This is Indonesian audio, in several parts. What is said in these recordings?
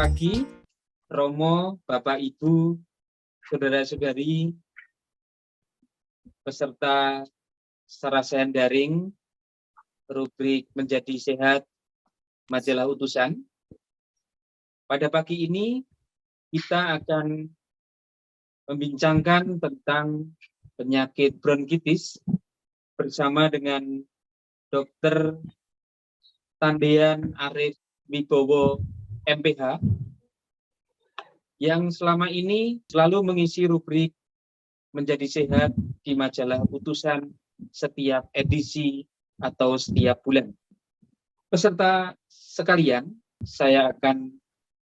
pagi, Romo, Bapak, Ibu, saudara-saudari, peserta sarjana daring, rubrik Menjadi Sehat, Majalah Utusan. Pada pagi ini, kita akan membincangkan tentang penyakit bronkitis bersama dengan Dr. Tandean Arif Wibowo, MPH, yang selama ini selalu mengisi rubrik Menjadi Sehat di Majalah Utusan setiap edisi atau setiap bulan. Peserta sekalian, saya akan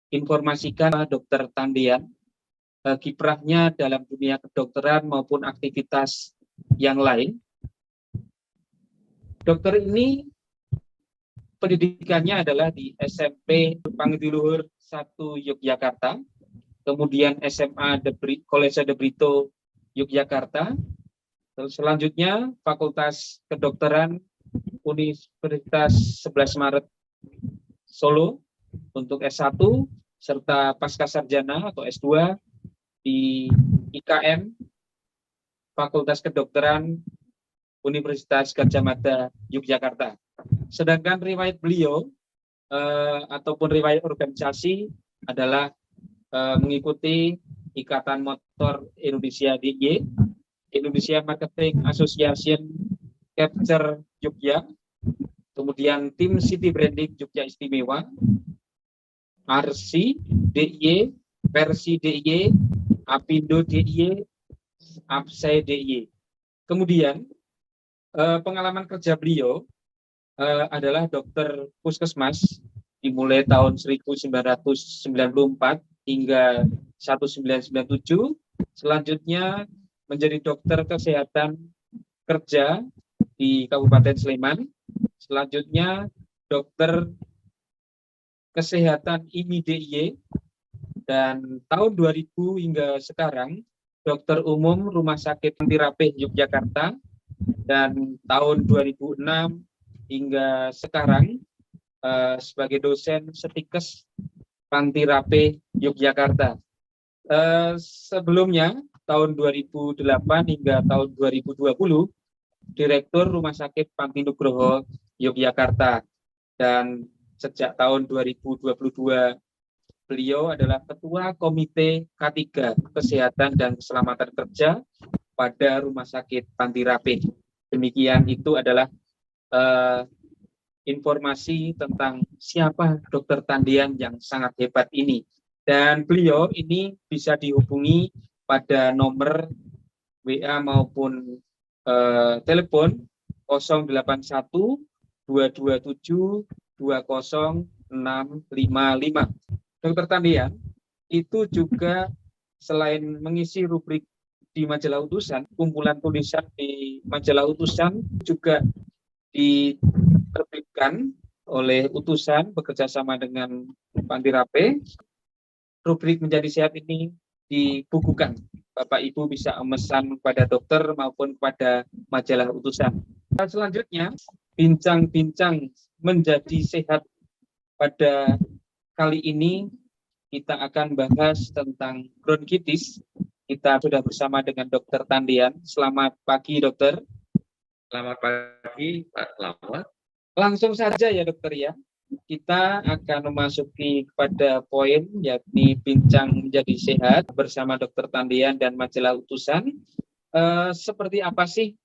informasikan Dr. Tandean, kiprahnya dalam dunia kedokteran maupun aktivitas yang lain. Dokter ini pendidikannya adalah di SMP Pangdiluhur 1 Yogyakarta, kemudian SMA College de Brito Yogyakarta, terus selanjutnya Fakultas Kedokteran Universitas 11 Maret Solo untuk S1, serta Pascasarjana atau S2 di IKM Fakultas Kedokteran Universitas Gadjah Mada Yogyakarta. Sedangkan riwayat beliau ataupun riwayat organisasi adalah mengikuti Ikatan Motor Indonesia DIY, Indonesia Marketing Association Capture Jogja, kemudian tim City Branding Jogja Istimewa, RC DIY, Versi DIY, Apindo DIY, Apsai DIY. Kemudian pengalaman kerja beliau adalah dokter puskesmas dimulai tahun 1994 hingga 1997. Selanjutnya menjadi dokter kesehatan kerja di Kabupaten Sleman. Selanjutnya dokter kesehatan IMI DIY, dan tahun 2000 hingga sekarang dokter umum Rumah Sakit Pantirapih Yogyakarta, dan tahun 2006 hingga sekarang sebagai dosen Setikes Pantirapih Yogyakarta. Sebelumnya tahun 2008 hingga tahun 2020 Direktur Rumah Sakit Panti Nugroho Yogyakarta, dan sejak tahun 2022 beliau adalah Ketua Komite K3 Kesehatan dan Keselamatan Kerja pada Rumah Sakit Pantirapih. Demikian itu adalah informasi tentang siapa Dr. Tandean yang sangat hebat ini. Dan beliau ini bisa dihubungi pada nomor WA maupun telepon 081 227 20655. Dr. Tandean itu juga selain mengisi rubrik di Majalah Utusan, kumpulan tulisan di Majalah Utusan juga diterbitkan oleh Utusan bekerja sama dengan Pantirapih. Rubrik Menjadi Sehat ini dibukukan. Bapak Ibu bisa memesan kepada dokter maupun kepada Majalah Utusan. Dan selanjutnya, bincang-bincang menjadi sehat pada kali ini kita akan bahas tentang bronkitis. Kita sudah bersama dengan Dr. Tandean. Selamat pagi, dokter. Selamat pagi, Pak Selamat. Langsung saja ya, dokter ya. Kita akan memasuki kepada poin, yakni bincang menjadi sehat bersama Dr. Tandean dan Majalah Utusan. Seperti apa sih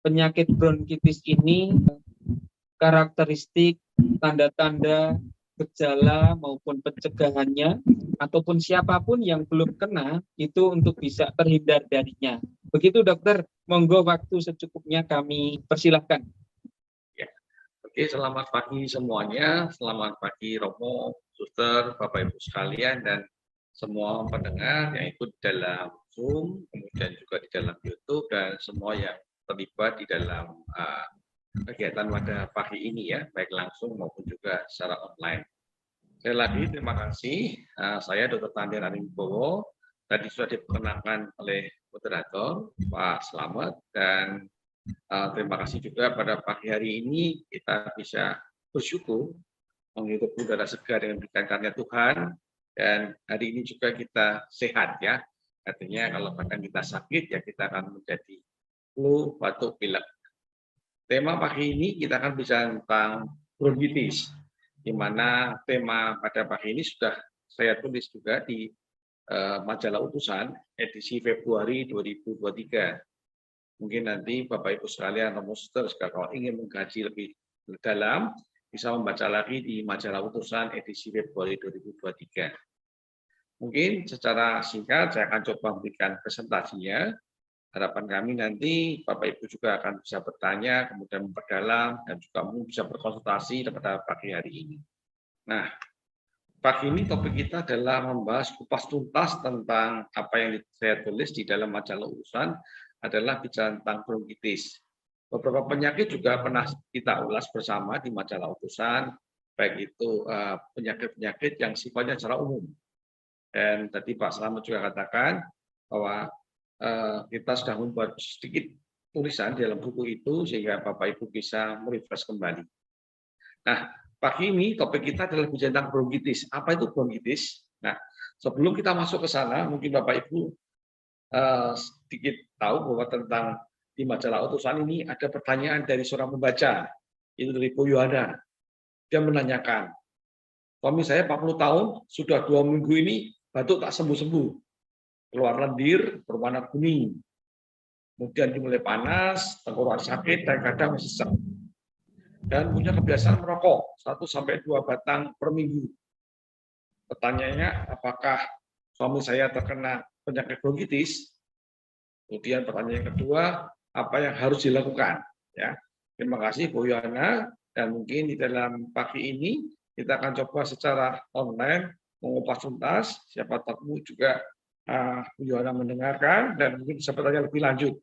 penyakit bronkitis ini? Karakteristik, tanda-tanda, gejala maupun pencegahannya, ataupun siapapun yang belum kena itu untuk bisa terhindar darinya. Begitu dokter, monggo waktu secukupnya kami persilahkan. Ya. Oke, selamat pagi semuanya. Selamat pagi Romo, Suster, Bapak Ibu sekalian, dan semua pendengar yang ikut dalam Zoom, kemudian juga di dalam YouTube, dan semua yang terlibat di dalam kegiatan pada pagi ini ya, baik langsung maupun juga secara online. Sekali lagi terima kasih. Saya Dr. Tandean Arif Wibowo. Tadi sudah diperkenalkan oleh moderator Pak Selamat, dan terima kasih juga pada pagi hari ini kita bisa bersyukur menghirup udara segar dengan diberikan karunia Tuhan, dan hari ini juga kita sehat ya. Artinya kalau bahkan kita sakit ya kita akan menjadi flu, batuk, pilek. Tema pagi ini kita akan bicara tentang bronkitis, di mana tema pada pagi ini sudah saya tulis juga di majalah Utusan edisi Februari 2023. Mungkin nanti Bapak Ibu sekalian, Romo Suster, kalau ingin mengkaji lebih dalam, bisa membaca lagi di majalah Utusan edisi Februari 2023. Mungkin secara singkat saya akan coba memberikan presentasinya. Harapan kami nanti Bapak Ibu juga akan bisa bertanya, kemudian memperdalam, dan juga mungkin bisa berkonsultasi pada pagi hari ini. Nah, pagi ini topik kita adalah membahas kupas tuntas tentang apa yang saya tulis di dalam majalah Utusan adalah bicara tentang bronkitis. Beberapa penyakit juga pernah kita ulas bersama di majalah Utusan, baik itu penyakit-penyakit yang sifatnya secara umum. Dan tadi Pak Slamet juga katakan bahwa kita sudah membuat sedikit tulisan di dalam buku itu sehingga Bapak Ibu bisa merefresh kembali. Nah, pagi ini topik kita adalah bicara tentang bronkitis. Apa itu bronkitis? Nah, sebelum kita masuk ke sana, mungkin Bapak Ibu sedikit tahu bahwa tentang di majalah Utusan ini ada pertanyaan dari seorang pembaca, itu dari Bu Yohana. Dia menanyakan, suami saya 40 tahun, sudah 2 minggu ini batuk tak sembuh-sembuh. Keluar lendir, berwarna kuning. Kemudian dimulai panas, tenggorokan sakit, dan kadang sesak. Dan punya kebiasaan merokok 1-2 batang per minggu. Pertanyaannya, apakah suami saya terkena penyakit bronkitis? Kemudian pertanyaan yang kedua, apa yang harus dilakukan? Ya, terima kasih Bu Yohana, dan mungkin di dalam pagi ini kita akan coba secara online mengupas tuntas. Siapa tahu juga Bu Yohana mendengarkan dan mungkin bisa bertanya lebih lanjut.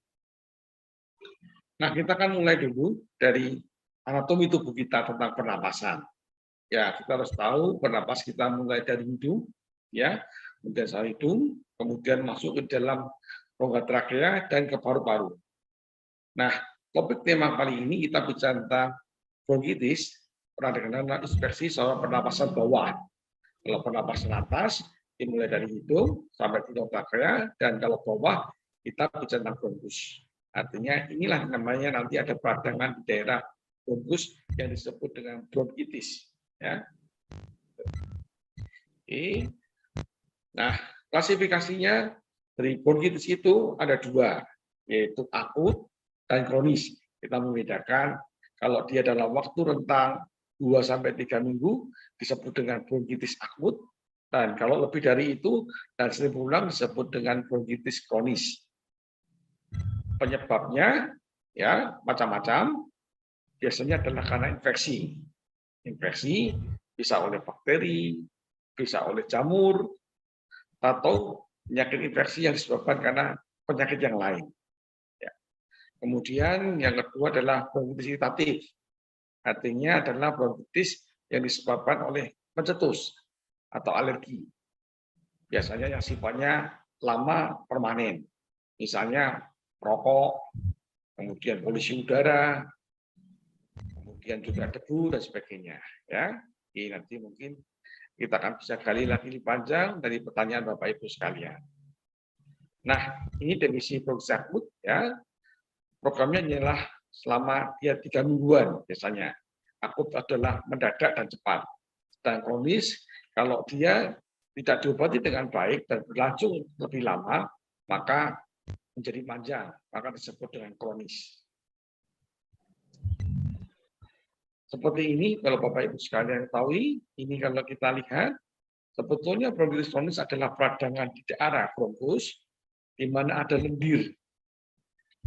Nah, kita akan mulai dulu dari anatomi tubuh kita tentang pernapasan. Ya, kita harus tahu pernapas kita mulai dari hidung, ya, kemudian saluran hidung, kemudian masuk ke dalam rongga trakea dan ke paru-paru. Nah, topik tema kali ini kita bicara tentang bronkitis, pernah dikenal inspeksi saluran pernapasan bawah. Kalau pernapasan atas dimulai dari hidung sampai ke rongga trakea, dan kalau bawah kita bicara tentang bronkus. Artinya inilah namanya nanti ada peradangan di daerah bronkus yang disebut dengan bronkitis. Ya. Oke. Nah, klasifikasinya dari bronkitis itu ada 2, yaitu akut dan kronis. Kita membedakan kalau dia dalam waktu rentang 2-3 minggu disebut dengan bronkitis akut, dan kalau lebih dari itu dan sering berulang disebut dengan bronkitis kronis. Penyebabnya ya macam-macam, biasanya adalah karena infeksi. Infeksi bisa oleh bakteri, bisa oleh jamur, atau penyakit infeksi yang disebabkan karena penyakit yang lain. Ya. Kemudian yang kedua adalah bronkitis iritatif. Artinya adalah bronkitis yang disebabkan oleh pencetus atau alergi. Biasanya yang sifatnya lama permanen. Misalnya rokok, kemudian polusi udara, kemudian juga debu dan sebagainya. Ya, ini nanti mungkin kita akan bisa gali lagi lebih panjang dari pertanyaan Bapak Ibu sekalian. Nah, ini definisi bronkitis akut. Ya, programnya adalah selama 3 mingguan biasanya. Akut adalah mendadak dan cepat. Dan kronis, kalau dia tidak diobati dengan baik dan berlangsung lebih lama, maka menjadi panjang, maka disebut dengan kronis. Seperti ini, kalau Bapak Ibu sekalian ketahui, ini kalau kita lihat, sebetulnya bronkitis kronis adalah peradangan di daerah bronkus, di mana ada lendir.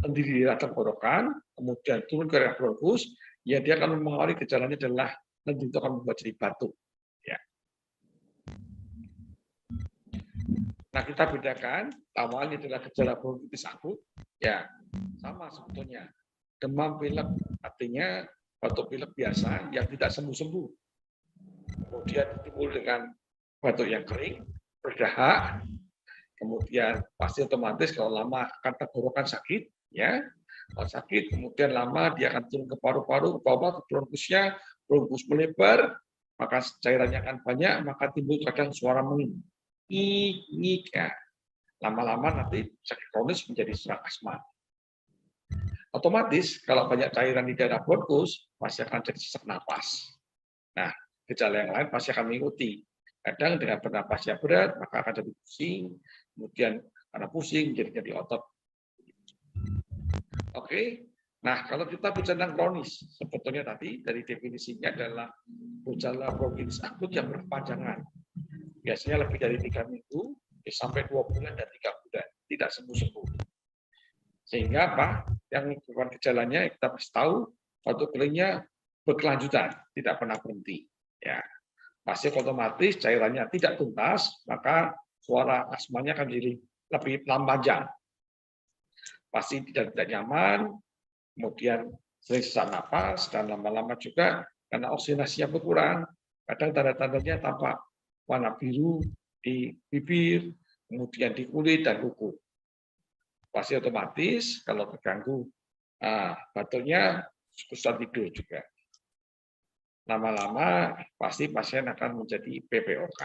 Lendir di daerah tenggorokan, kemudian turun ke daerah bronkus, ya dia akan mempengaruhi gejalanya adalah lendir itu akan membuat jadi batuk. Ya. Nah, kita bedakan, awalnya adalah gejala bronkitis akut, ya sama sebetulnya. Demam pilek, artinya batuk pilek biasa yang tidak sembuh-sembuh. Kemudian timbul dengan batuk yang kering, berdahak, kemudian pasti otomatis kalau lama akan tenggorokan sakit, ya. Kalau sakit, kemudian lama dia akan turun ke paru-paru, ke bawah, ke bronkusnya, bronkus melebar, maka cairannya akan banyak, maka timbul kadang suara mengik, ya. Lama-lama nanti sakit kronis menjadi sesak asma. Otomatis kalau banyak cairan di daerah bronkus pasti akan jadi sesak napas. Nah, gejala yang lain pasti akan mengikuti. Kadang dengan bernapasnya berat, maka akan jadi pusing, kemudian karena pusing jadi otot. Oke. Nah, kalau kita bicara tentang kronis, sebetulnya tadi dari definisinya adalah gejala bronkitis akut yang berkepanjangan. Biasanya lebih dari 3 minggu sampai 2 bulan dan 3 bulan, tidak sembuh-sembuh. Sehingga apa? Yang menyebabkan gejalanya kita pasti tahu, batuk keringnya berkelanjutan, tidak pernah berhenti. Ya, pasti otomatis cairannya tidak tuntas, maka suara asmanya akan jadi lebih panjang. Pasti tidak nyaman, kemudian sering sesak napas, dan lama-lama juga karena oksidasinya berkurang, kadang tanda-tandanya tampak warna biru di bibir, kemudian di kulit dan kuku. Pasti otomatis kalau terganggu batuknya susah tidur juga. Lama-lama pasti pasien akan menjadi PPOK.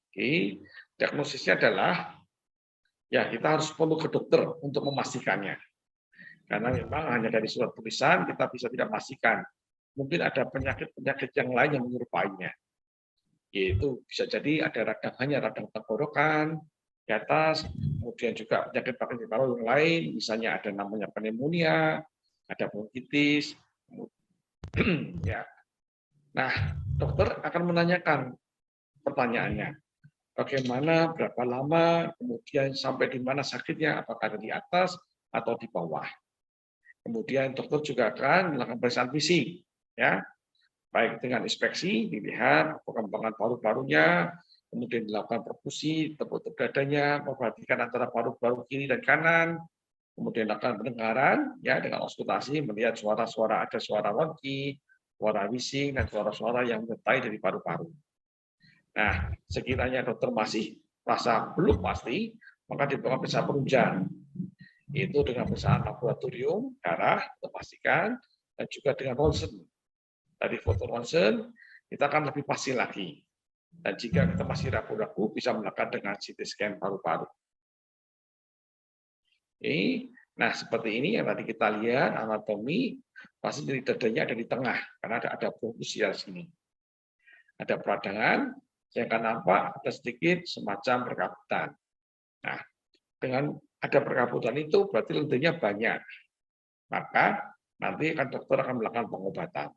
Oke, diagnosisnya adalah ya kita harus perlu ke dokter untuk memastikannya. Karena memang hanya dari surat tulisan kita bisa tidak memastikan. Mungkin ada penyakit-penyakit yang lain yang menyerupainya. Yaitu bisa jadi ada radang tenggorokan di atas, kemudian juga penyakit paru yang lain, misalnya ada namanya pneumonia, ada bronkitis. Ya. Nah, dokter akan menanyakan pertanyaannya. Bagaimana, berapa lama, kemudian sampai di mana sakitnya, apakah ada di atas atau di bawah. Kemudian dokter juga akan melakukan pemeriksaan fisik, ya, baik dengan inspeksi, dilihat perkembangan paru-parunya, kemudian dilakukan perfusi, tepuk dadanya, memperhatikan antara paru-paru kiri dan kanan, kemudian dilakukan pendengaran, ya, dengan auskultasi, melihat suara-suara, ada suara ronki, suara bising, dan suara-suara yang menyertai dari paru-paru. Nah, sekiranya dokter masih merasa belum pasti, maka dilakukan pemeriksaan penunjang. Itu dengan pemeriksaan laboratorium, darah, untuk pastikan, dan juga dengan ronsen. Dari foto ronsen, kita akan lebih pasti lagi. Dan jika kita masih ragu-ragu, bisa melakukan dengan CT scan paru-paru. Nah, seperti ini yang tadi kita lihat, anatomi, pasti dari dadanya ada di tengah, karena ada bronkus di sini. Ada peradangan, yang akan nampak ada sedikit semacam perkabutan. Nah, dengan ada perkabutan itu berarti lendirnya banyak. Maka nanti dokter akan melakukan pengobatan.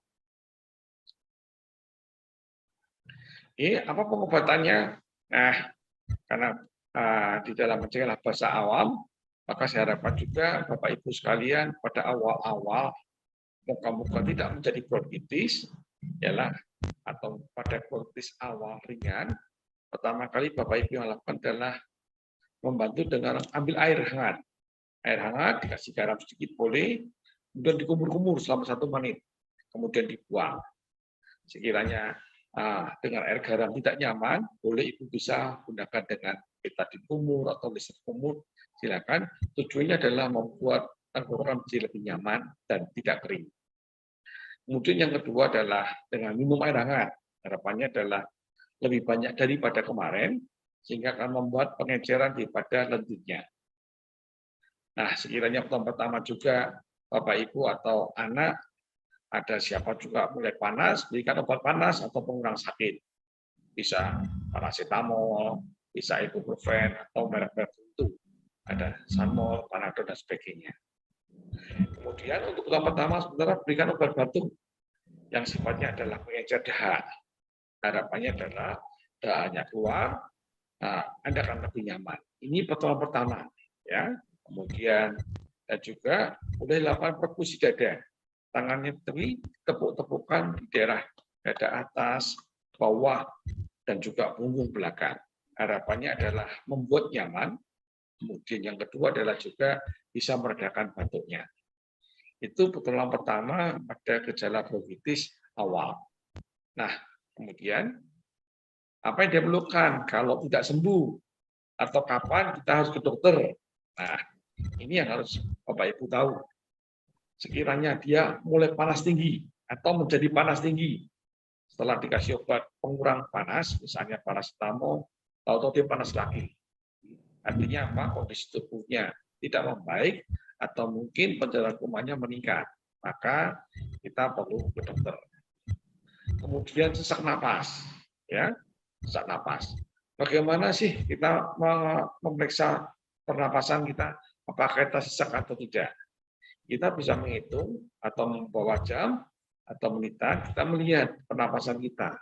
Apa pengobatannya? Nah, karena di dalam mencegah bahasa awam, maka saya harapkan juga Bapak Ibu sekalian pada awal-awal moga-moga tidak menjadi bronkitis, ialah atau pada bronkitis awal ringan, pertama kali Bapak Ibu yang lakukan adalah membantu dengan ambil air hangat. Air hangat dikasih garam sedikit boleh, kemudian dikumur-kumur selama 1 menit, kemudian dibuang. Sekiranya dengan air garam tidak nyaman, boleh Ibu bisa gunakan dengan betadine kumur atau listrik kumur. Silakan. Tujuannya adalah membuat tenggorokan menjadi lebih nyaman dan tidak kering. Kemudian yang kedua adalah dengan minum air hangat. Harapannya adalah lebih banyak daripada kemarin, sehingga akan membuat pengeceran daripada lendirnya. Nah, sekiranya pertama juga Bapak Ibu atau anak ada siapa juga mulai panas, berikan obat panas atau pengurang sakit. Bisa paracetamol, bisa ibuprofen atau merek-merek tertentu. Ada Sanmol, Panadol dan sebagainya. Kemudian untuk tahap pertama sebenarnya berikan obat batuk yang sifatnya adalah pengencer dahak. Harapannya adalah dahaknya keluar, Anda akan lebih nyaman. Ini pertolongan pertama, ya. Kemudian dan juga boleh dilakukan perkusi dada. Tangannya tepuk-tepukan di daerah dada atas, bawah, dan juga punggung belakang. Harapannya adalah membuat nyaman. Kemudian yang kedua adalah juga bisa meredakan batuknya. Itu pertolongan pertama pada gejala bronkitis awal. Nah, kemudian apa yang diperlukan kalau tidak sembuh atau kapan kita harus ke dokter. Nah, ini yang harus Bapak Ibu tahu. Sekiranya dia mulai panas tinggi atau menjadi panas tinggi, setelah dikasih obat pengurang panas, misalnya paracetamol, tahu-tahu dia panas lagi. Artinya apa? Kondisi tubuhnya tidak membaik atau mungkin penderaan kumannya meningkat. Maka kita perlu ke dokter. Kemudian sesak napas, ya, sesak napas. Bagaimana sih kita memeriksa pernapasan kita? Apakah kita sesak atau tidak? Kita bisa menghitung atau membawa jam atau menitan, kita melihat pernapasan kita.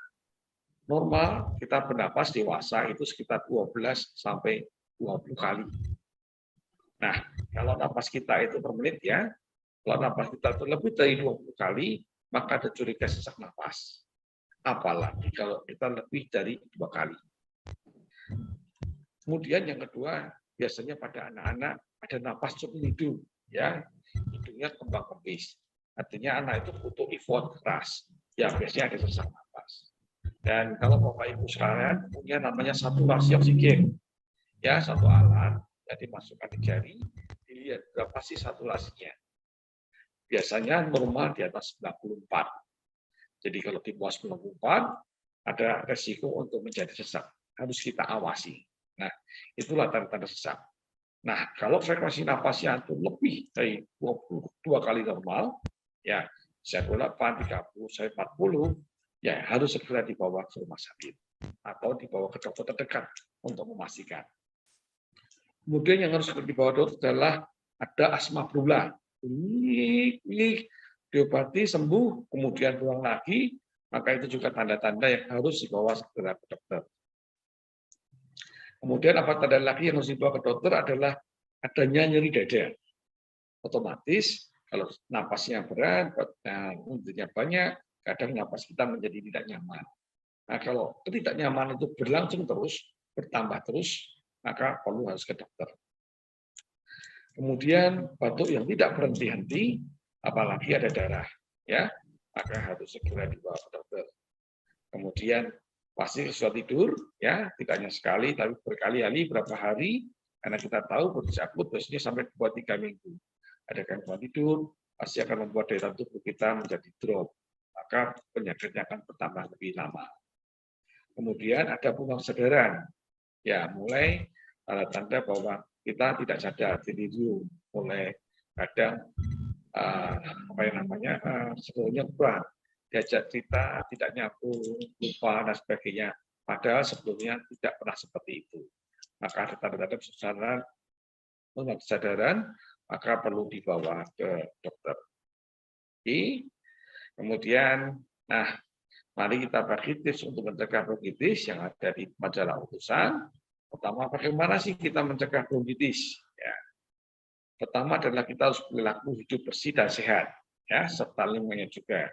Normal kita bernapas dewasa itu sekitar 12 sampai 20 kali. Nah, kalau napas kita itu per menit ya, kalau napas kita itu lebih dari 20 kali, maka ada curiga sesak napas. Apalagi kalau kita lebih dari 2 kali. Kemudian yang kedua, biasanya pada anak-anak ada napas cukup hidung, ya, hidungnya kembang kempis. Artinya anak itu butuh effort keras. Ya, biasanya ada sesak napas. Dan kalau Bapak Ibu sekalian punya namanya saturasi oksigen, ya, satu alat yang dimasukkan di jari, dilihat berapa sih saturasinya. Biasanya normal di atas 94. Jadi kalau di bawah 94 ada resiko untuk menjadi sesak, harus kita awasi. Nah, itulah tanda-tanda sesak. Nah, kalau frekuensi napasnya itu lebih dari 22 kali normal, ya, bisa 28, 30, sampai 40, ya harus segera dibawa ke rumah sakit atau dibawa ke dokter terdekat untuk memastikan. Kemudian yang harus dibawa dokter adalah ada asma berulang. Diobati sembuh, kemudian pulang lagi, maka itu juga tanda-tanda yang harus dibawa segera ke dokter. Kemudian apa tanda lagi yang harus dibawa ke dokter adalah adanya nyeri dada. Otomatis kalau napasnya berat, untuknya banyak, kadang napas kita menjadi tidak nyaman. Nah, kalau ketidaknyaman itu berlangsung terus, bertambah terus, maka perlu harus ke dokter. Kemudian batuk yang tidak berhenti-henti, apalagi ada darah, ya, maka harus segera dibawa ke dokter. Kemudian pasti susah tidur, ya, tidak hanya sekali, tapi berkali-kali, berapa hari, karena kita tahu kondisi akut biasanya sampai 2-3 minggu. Ada gangguan tidur, pasti akan membuat daya tahan tubuh kita menjadi drop, maka penyakitnya akan bertambah lebih lama. Kemudian ada pulang kesadaran, ya, mulai tanda bahwa kita tidak sadar, delirium, mulai kadang apa yang namanya sebelumnya kurang, diajak cerita tidak nyambung, lupa dan sebagainya. Padahal sebelumnya tidak pernah seperti itu. Maka ada tanda-tanda kesadaran, maka perlu dibawa ke dokter. Kemudian, nah, mari kita bagi tips untuk mencegah bronkitis yang ada di majalah utusan. Pertama, bagaimana sih kita mencegah bronkitis? Ya. Pertama adalah kita harus perilaku hidup bersih dan sehat, ya, serta lingkungannya juga.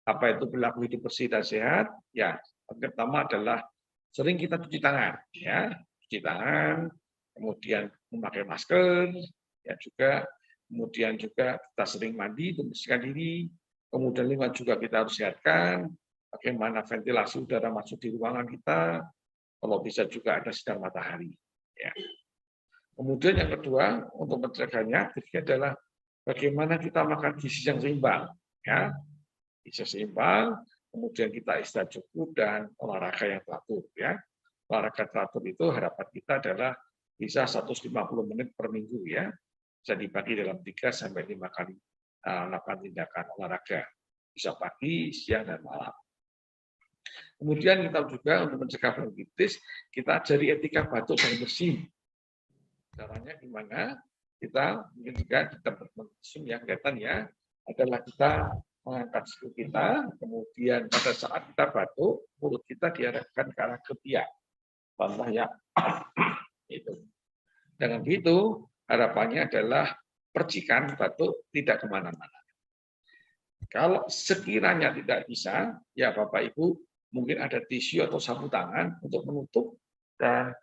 Apa itu perilaku hidup bersih dan sehat? Ya, pertama adalah sering kita cuci tangan, ya, cuci tangan, kemudian memakai masker, ya juga, kemudian juga kita sering mandi, membersihkan diri, kemudian lingkungan juga kita harus sehatkan, bagaimana ventilasi udara masuk di ruangan kita, kalau bisa juga ada sinar matahari. Ya. Kemudian yang kedua, untuk mencegahnya adalah bagaimana kita makan gizi yang seimbang. Ya. Gizi seimbang, kemudian kita istirahat cukup, dan olahraga yang teratur. Ya. Olahraga teratur itu harapan kita adalah bisa 150 menit per minggu. Ya. Bisa dibagi dalam 3-5 kali melakukan tindakan olahraga. Bisa pagi, siang, dan malam. Kemudian kita juga untuk mencegah bronkitis, kita ajari etika batuk yang bersih. Caranya gimana? Kita mungkin juga kita berkonsum yang kelihatan ya, adalah kita mengangkat siku kita, kemudian pada saat kita batuk, mulut kita diarahkan ke arah ketiak. Contohnya itu. Dengan begitu, harapannya adalah percikan batuk tidak kemana-mana. Kalau sekiranya tidak bisa, ya Bapak Ibu, mungkin ada tisu atau sapu tangan untuk menutup, dan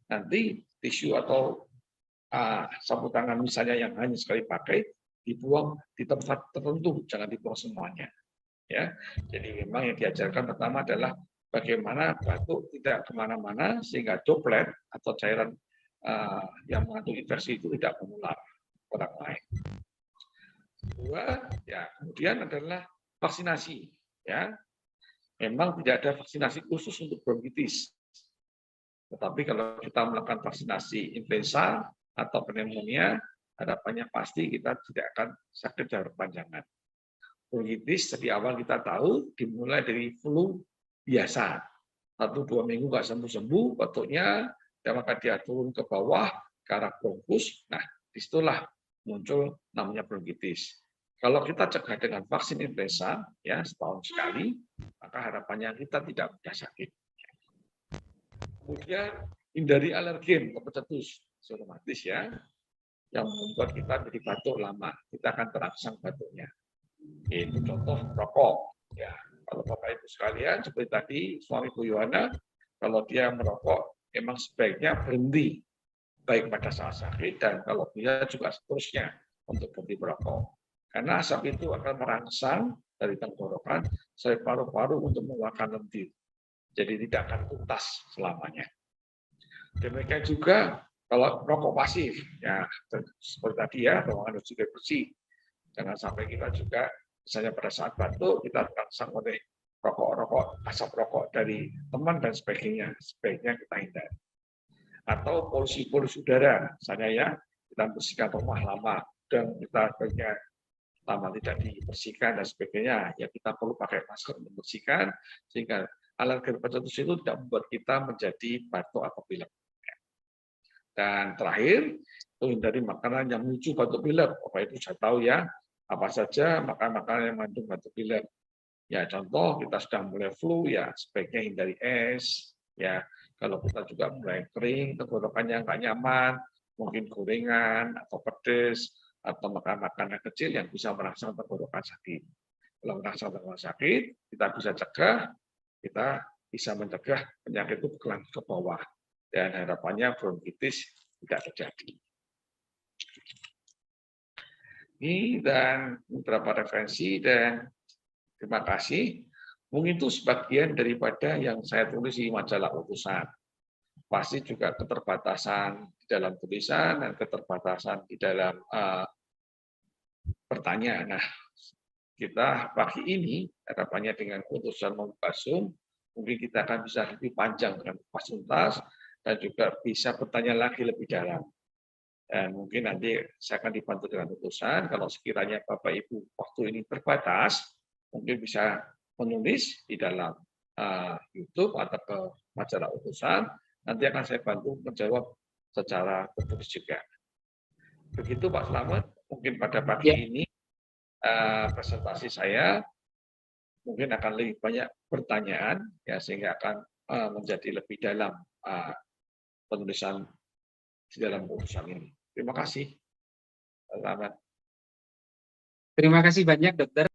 nanti tisu atau sapu tangan misalnya yang hanya sekali pakai dibuang di tempat tertentu, jangan dibuang semuanya. Ya, jadi memang yang diajarkan pertama adalah bagaimana batuk tidak kemana-mana sehingga droplet atau cairan yang mengandung infeksi itu tidak menular ke orang lain. Kedua, ya kemudian adalah vaksinasi. Ya, memang tidak ada vaksinasi khusus untuk bronkitis. Tetapi kalau kita melakukan vaksinasi influenza atau pneumonia, harapannya pasti kita tidak akan sakit jangka berkepanjangan. Bronkitis dari awal kita tahu dimulai dari flu biasa. 1-2 minggu nggak sembuh-sembuh, batuknya, dan maka dia turun ke bawah, ke arah bronkus. Nah, disitulah muncul namanya bronkitis. Kalau kita cegah dengan vaksin influenza, ya setahun sekali, maka harapannya kita tidak mudah sakit. Kemudian hindari alergen atau pencetus, otomatis ya, yang membuat kita jadi batuk lama, kita akan terangsang batuknya. Itu contoh rokok. Ya, kalau Bapak Ibu sekalian, seperti tadi suami Bu Yohana, kalau dia merokok, memang sebaiknya berhenti, baik pada saat sakit dan kalau bisa juga seterusnya untuk berhenti merokok. Karena asap itu akan merangsang dari tenggorokan sampai paru-paru untuk mengeluarkan lendir. Jadi tidak akan tuntas selamanya. Demikian juga kalau rokok pasif, ya seperti tadi ya, ruangan harus juga bersih. Jangan sampai kita juga, misalnya pada saat batuk, kita terangsang oleh rokok-rokok, asap rokok dari teman dan sebagainya. Sebaiknya kita hindari. Atau polusi udara, misalnya ya, kita bersihkan rumah lama, dan kita sebaiknya lama tidak dibersihkan dan sebagainya, ya kita perlu pakai masker untuk membersihkan, sehingga alergen pencetus itu tidak membuat kita menjadi batuk atau pilek. Dan terakhir, itu hindari makanan yang memicu batuk pilek. Bapak Ibu sudah tahu ya, apa saja makanan-makanan yang mengandung batuk pilek. Ya contoh, kita sudah mulai flu, ya sebaiknya hindari es. Ya kalau kita juga mulai kering, tenggorokannya nggak nyaman, mungkin gorengan atau pedas, atau makan-makanan kecil yang bisa merangsang tenggorokan sakit. Kalau merangsang tenggorokan sakit, kita bisa cegah, kita bisa mencegah penyakit itu berlanjut ke bawah. Dan harapannya bronkitis tidak terjadi. Ini dan beberapa referensi dan terima kasih. Mungkin itu sebagian daripada yang saya tulis di majalah utusan. Pasti juga keterbatasan di dalam tulisan dan keterbatasan di dalam pertanyaan. Nah, kita pagi ini harapannya dengan utusan membuka Zoom, mungkin kita akan bisa lebih panjang dengan kupas tuntas dan juga bisa bertanya lagi lebih dalam. Dan mungkin nanti saya akan dibantu dengan utusan. Kalau sekiranya Bapak Ibu waktu ini terbatas, mungkin bisa menulis di dalam YouTube atau ke majalah utusan. Nanti akan saya bantu menjawab secara tertulis juga. Begitu Pak Slamet, mungkin pada pagi ini presentasi saya mungkin akan lebih banyak pertanyaan ya sehingga akan menjadi lebih dalam penulisan di dalam urusan ini. Terima kasih. Selamat. Terima kasih banyak, Dokter.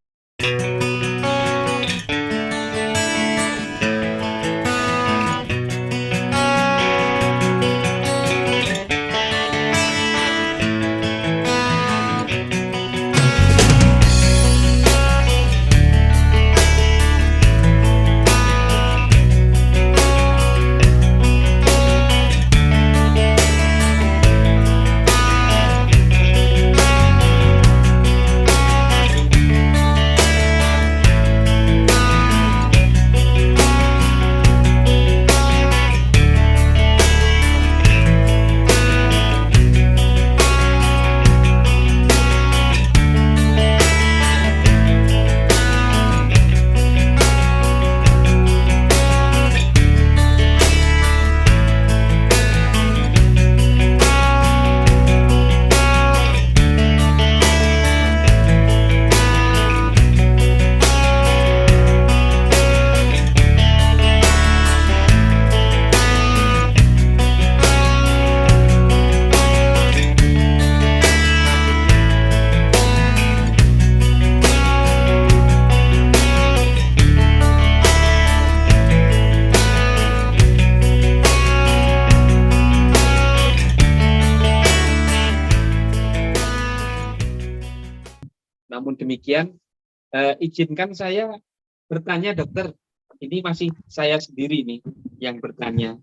Namun demikian, izinkan saya bertanya, Dokter. Ini masih saya sendiri nih yang bertanya.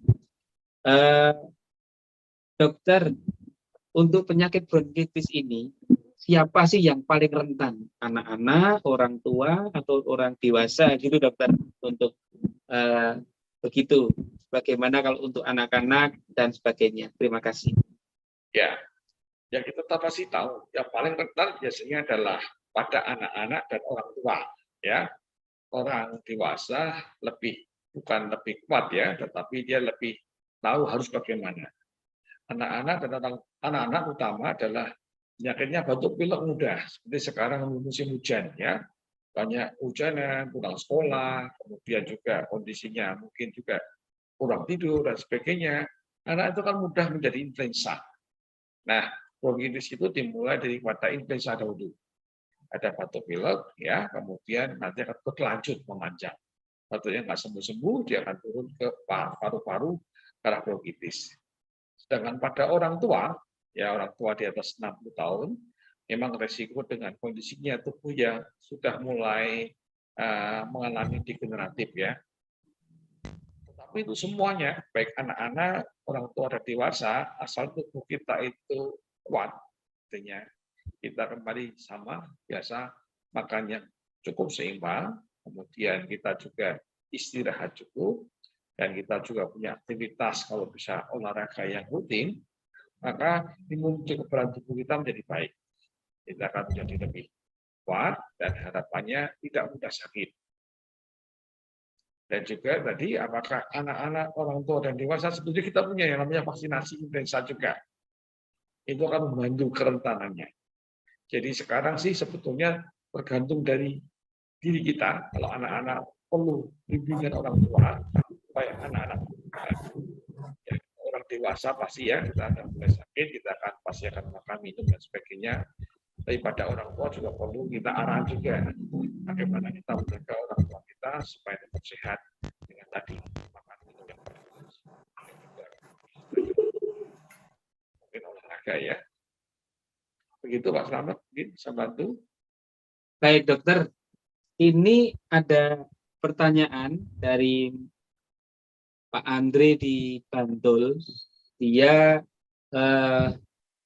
Dokter, untuk penyakit bronkitis ini, siapa sih yang paling rentan? Anak-anak, orang tua, atau orang dewasa gitu dokter untuk begitu. Bagaimana kalau untuk anak-anak dan sebagainya? Terima kasih. Ya, yang kita pasti tahu, yang paling rentan biasanya adalah pada anak-anak dan orang tua. Ya, orang dewasa bukan lebih kuat ya, tetapi dia lebih tahu harus bagaimana. Anak-anak dan anak-anak utama adalah penyakitnya batuk pilek mudah, seperti sekarang musim hujan ya, banyak hujanan, pulang sekolah, kemudian juga kondisinya mungkin juga kurang tidur dan sebagainya. Anak itu kan mudah menjadi influenza. Nah, bronkitis itu dimulai dari pada influenza dahulu. Ada batuk pilek, ya, kemudian nanti akan berlanjut memanjang. Batuknya nggak sembuh-sembuh, dia akan turun ke paru-paru ke arah bronkitis. Sedangkan pada orang tua, ya orang tua di atas 60 tahun, memang resiko dengan kondisinya tubuh yang sudah mulai mengalami degeneratif ya. Tetapi itu semuanya, baik anak-anak, orang tua dan dewasa, asal tubuh kita itu kuat, artinya kita kembali sama biasa makan yang cukup seimbang, kemudian kita juga istirahat cukup, dan kita juga punya aktivitas kalau bisa olahraga yang rutin, maka imun kekebalan tubuh kita menjadi baik. Kita akan menjadi lebih kuat dan harapannya tidak mudah sakit. Dan juga tadi apakah anak-anak, orang tua dan dewasa sebetulnya kita punya yang namanya vaksinasi influenza juga. Itu akan membantu kerentanannya. Jadi sekarang sih sebetulnya tergantung dari diri kita. Kalau anak-anak perlu bimbingan orang tua, supaya anak-anak ya, orang dewasa pasti ya kita akan mulai sakit, kita akan pasti akan makan minum dan sebagainya. Tapi pada orang tua juga perlu kita arahan juga bagaimana kita menjaga orang tua kita supaya tetap sehat dengan tadi makan minum yang bagus, mungkin olahraga ya. Begitu Pak Slamet, mungkin bisa bantu. Baik dokter, ini ada pertanyaan dari Pak Andre di Bantul. Dia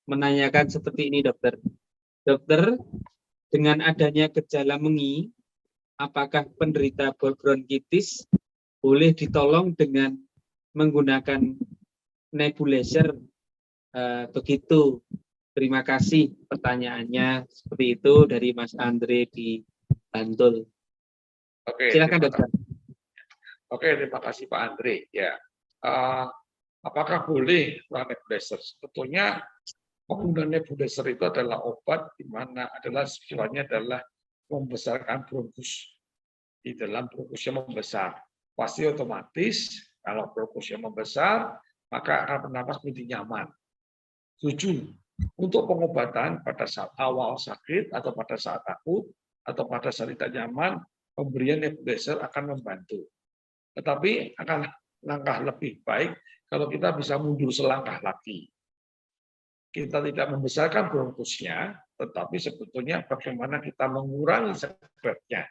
menanyakan seperti ini dokter. Dokter, dengan adanya gejala mengi, apakah penderita bronkitis boleh ditolong dengan menggunakan nebulizer? Begitu. Terima kasih pertanyaannya seperti itu dari Mas Andre di Bantul. Oke, silakan dokter. Oke, terima kasih Pak Andre. Ya, apakah boleh nebulizer? Sebetulnya penggunaan nebulizer itu adalah obat di mana adalah sifatnya adalah membesarkan bronkus. Di dalam bronkusnya membesar. Pasti otomatis kalau bronkusnya membesar, maka akan bernapas menjadi nyaman. 7. Untuk pengobatan pada saat awal sakit atau pada saat akut atau pada saat tidak nyaman, pemberian nebulizer akan membantu. Tetapi akan langkah lebih baik kalau kita bisa mundur selangkah lagi. Kita tidak membesarkan bronkusnya, tetapi sebetulnya bagaimana kita mengurangi sekretnya.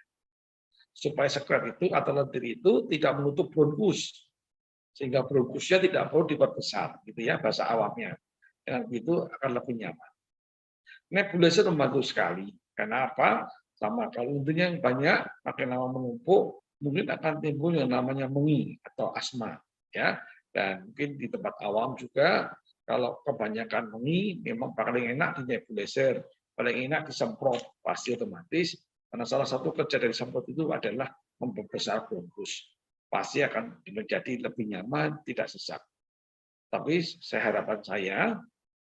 Supaya sekret itu atau lendir itu tidak menutup bronkus. Sehingga bronkusnya tidak perlu diperbesar, gitu ya, bahasa awamnya. Dengan begitu akan lebih nyaman. Nebulizer membantu sekali. Karena apa? Sama kalau intinya yang banyak, makin lama menumpuk, mungkin akan timbul yang namanya mengi atau asma. Ya, dan mungkin di tempat awam juga, kalau kebanyakan mengi, memang paling enak di nebulizer. Paling enak disemprot, pasti otomatis. Karena salah satu kerja dari semprot itu adalah membesar bronkus. Pasti akan menjadi lebih nyaman, tidak sesak. Tapi harapan saya,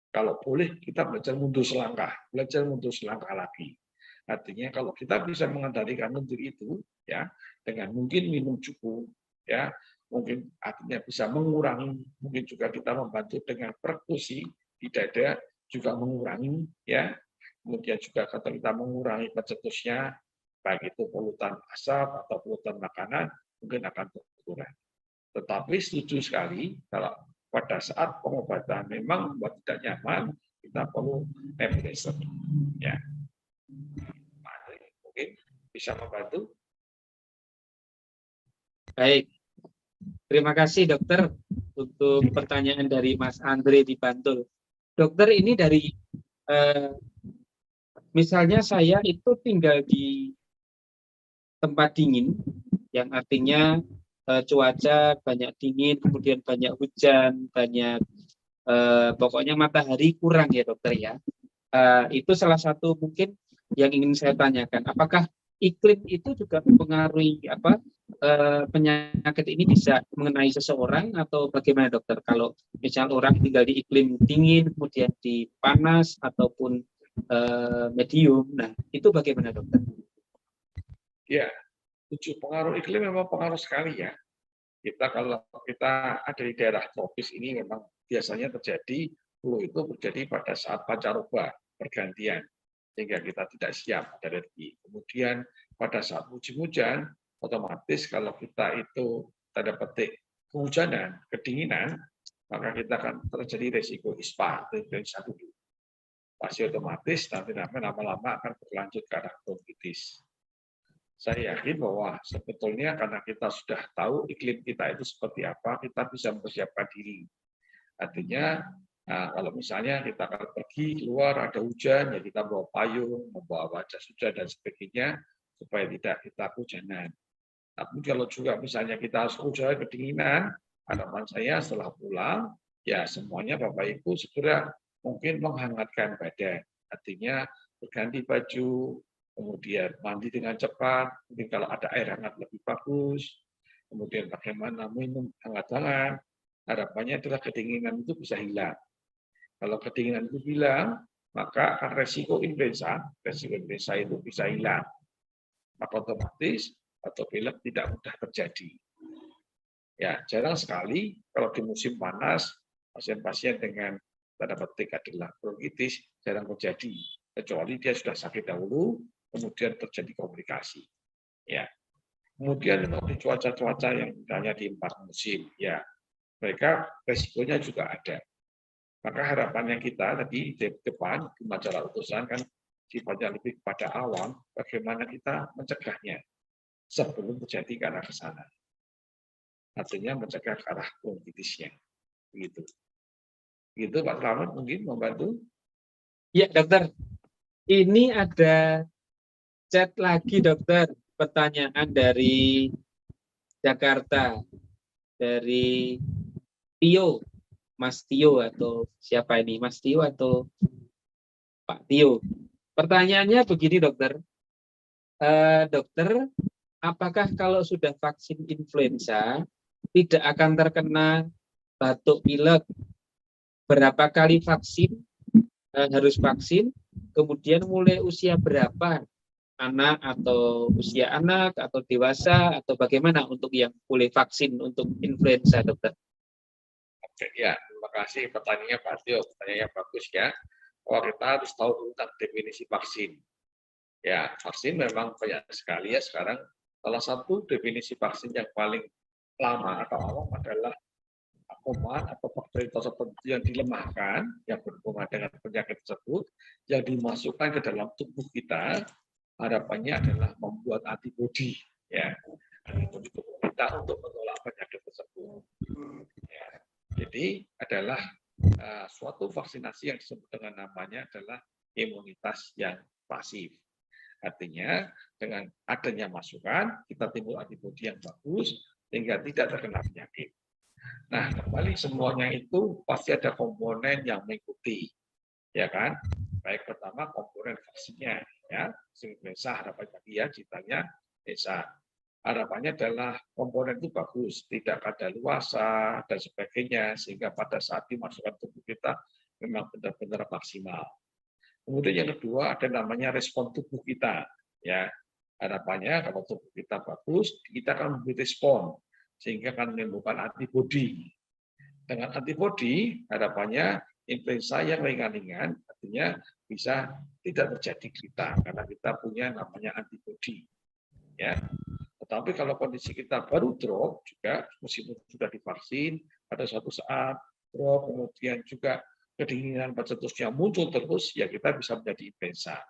kalau boleh kita belajar mundur selangkah lagi. Artinya kalau kita bisa mengendalikan lendir itu, ya dengan mungkin minum cukup, ya mungkin artinya bisa mengurangi, mungkin juga kita membantu dengan perkusi di dada juga mengurangi, ya kemudian juga kata kita mengurangi pencetusnya, baik itu polutan asap atau polutan makanan, mungkin akan berkurang. Tetapi setuju sekali kalau pada saat pengobatan memang membuat tidak nyaman, kita perlu nebulizer. Ya, mungkin bisa membantu. Baik, terima kasih dokter untuk pertanyaan dari Mas Andre di Bantul. Dokter, ini dari misalnya saya itu tinggal di tempat dingin, yang artinya cuaca banyak dingin, kemudian banyak hujan, banyak pokoknya matahari kurang ya dokter ya. Itu salah satu mungkin yang ingin saya tanyakan. Apakah iklim itu juga mempengaruhi penyakit ini bisa mengenai seseorang atau bagaimana dokter? Kalau misal orang tinggal di iklim dingin, kemudian di panas ataupun medium, nah itu bagaimana dokter? Ya, pengaruh iklim memang pengaruh sekali ya. Kalau kita ada di daerah tropis ini memang biasanya terjadi flu itu terjadi pada saat pancaroba pergantian sehingga kita tidak siap ada alergi. Kemudian pada saat musim hujan otomatis kalau kita itu tanda petik kehujanan, kedinginan, maka kita akan terjadi resiko ispa dari satu dulu. Pasti otomatis nanti lama-lama akan berlanjut ke arah bronkitis. Saya yakin bahwa sebetulnya karena kita sudah tahu iklim kita itu seperti apa, kita bisa mempersiapkan diri. Artinya, kalau misalnya kita akan pergi keluar ada hujan, ya kita bawa payung, membawa jas hujan dan sebagainya supaya tidak kita kehujanan. Tapi kalau juga misalnya kita harus hujan kedinginan, harapan saya setelah pulang, ya semuanya Bapak Ibu segera mungkin menghangatkan badan. Artinya berganti baju, kemudian mandi dengan cepat, mungkin kalau ada air hangat lebih bagus, kemudian bagaimana minum hangat-hangat, harapannya adalah kedinginan itu bisa hilang. Kalau kedinginan itu hilang, maka resiko influenza itu bisa hilang. Maka otomatis atau pilek tidak mudah terjadi. Ya, jarang sekali kalau di musim panas pasien-pasien dengan tanda petik adalah bronkitis jarang terjadi, kecuali dia sudah sakit dahulu, kemudian terjadi komplikasi. Ya, kemudian untuk di cuaca-cuaca yang misalnya di 4 musim, ya mereka resikonya juga ada. Maka harapannya kita tadi di depan di majalah utusan kan sifatnya lebih kepada awam, bagaimana kita mencegahnya sebelum terjadi ke arah ke sana. Artinya mencegah ke arah bronkitisnya. Begitu. Begitu Pak Selamat mungkin membantu. Ya dokter, ini ada chat lagi dokter, pertanyaan dari Jakarta, dari Tio, Mas Tio atau siapa ini, Mas Tio atau Pak Tio. Pertanyaannya begini dokter, dokter, apakah kalau sudah vaksin influenza tidak akan terkena batuk pilek? Berapa kali vaksin harus vaksin? Kemudian mulai usia berapa? Anak atau usia anak atau dewasa atau bagaimana untuk yang boleh vaksin untuk influenza, dokter? Oke, ya, terima kasih pertanyaannya Pak Tio. Pertanyaannya bagus ya. Bahwa kita harus tahu tentang definisi vaksin. Ya, vaksin memang banyak sekali ya sekarang. Salah satu definisi vaksin yang paling lama atau awam adalah kuman atau bakteri tersebut yang dilemahkan, yang berhubungan dengan penyakit tersebut, yang dimasukkan ke dalam tubuh kita, harapannya adalah membuat antibodi, ya, antibodi tubuh kita untuk menolak penyakit tersebut. Ya. Jadi adalah suatu vaksinasi yang disebut dengan namanya adalah imunitas yang pasif. Artinya dengan adanya masukan kita timbul antibodi yang bagus sehingga tidak terkena penyakit. Nah, kembali semuanya itu pasti ada komponen yang mengikuti, ya kan? Baik pertama komponen vaksinnya, ya, influenza harapan tadi ya, ceritanya desa. Harapannya adalah komponen itu bagus, tidak kadaluarsa dan sebagainya, sehingga pada saat dimasukkan tubuh kita memang benar-benar maksimal. Kemudian yang kedua ada namanya respon tubuh kita, ya. Harapannya kalau tubuh kita bagus, kita akan memberi respon sehingga akan menimbulkan antibodi. Dengan antibodi, harapannya influenza yang ringan-ringan, artinya bisa tidak terjadi kita karena kita punya namanya antibodi. Ya. Tetapi kalau kondisi kita baru drop juga meskipun sudah divaksin, pada suatu saat drop, kemudian juga kedinginan seterusnya muncul terus, ya kita bisa menjadi influenza.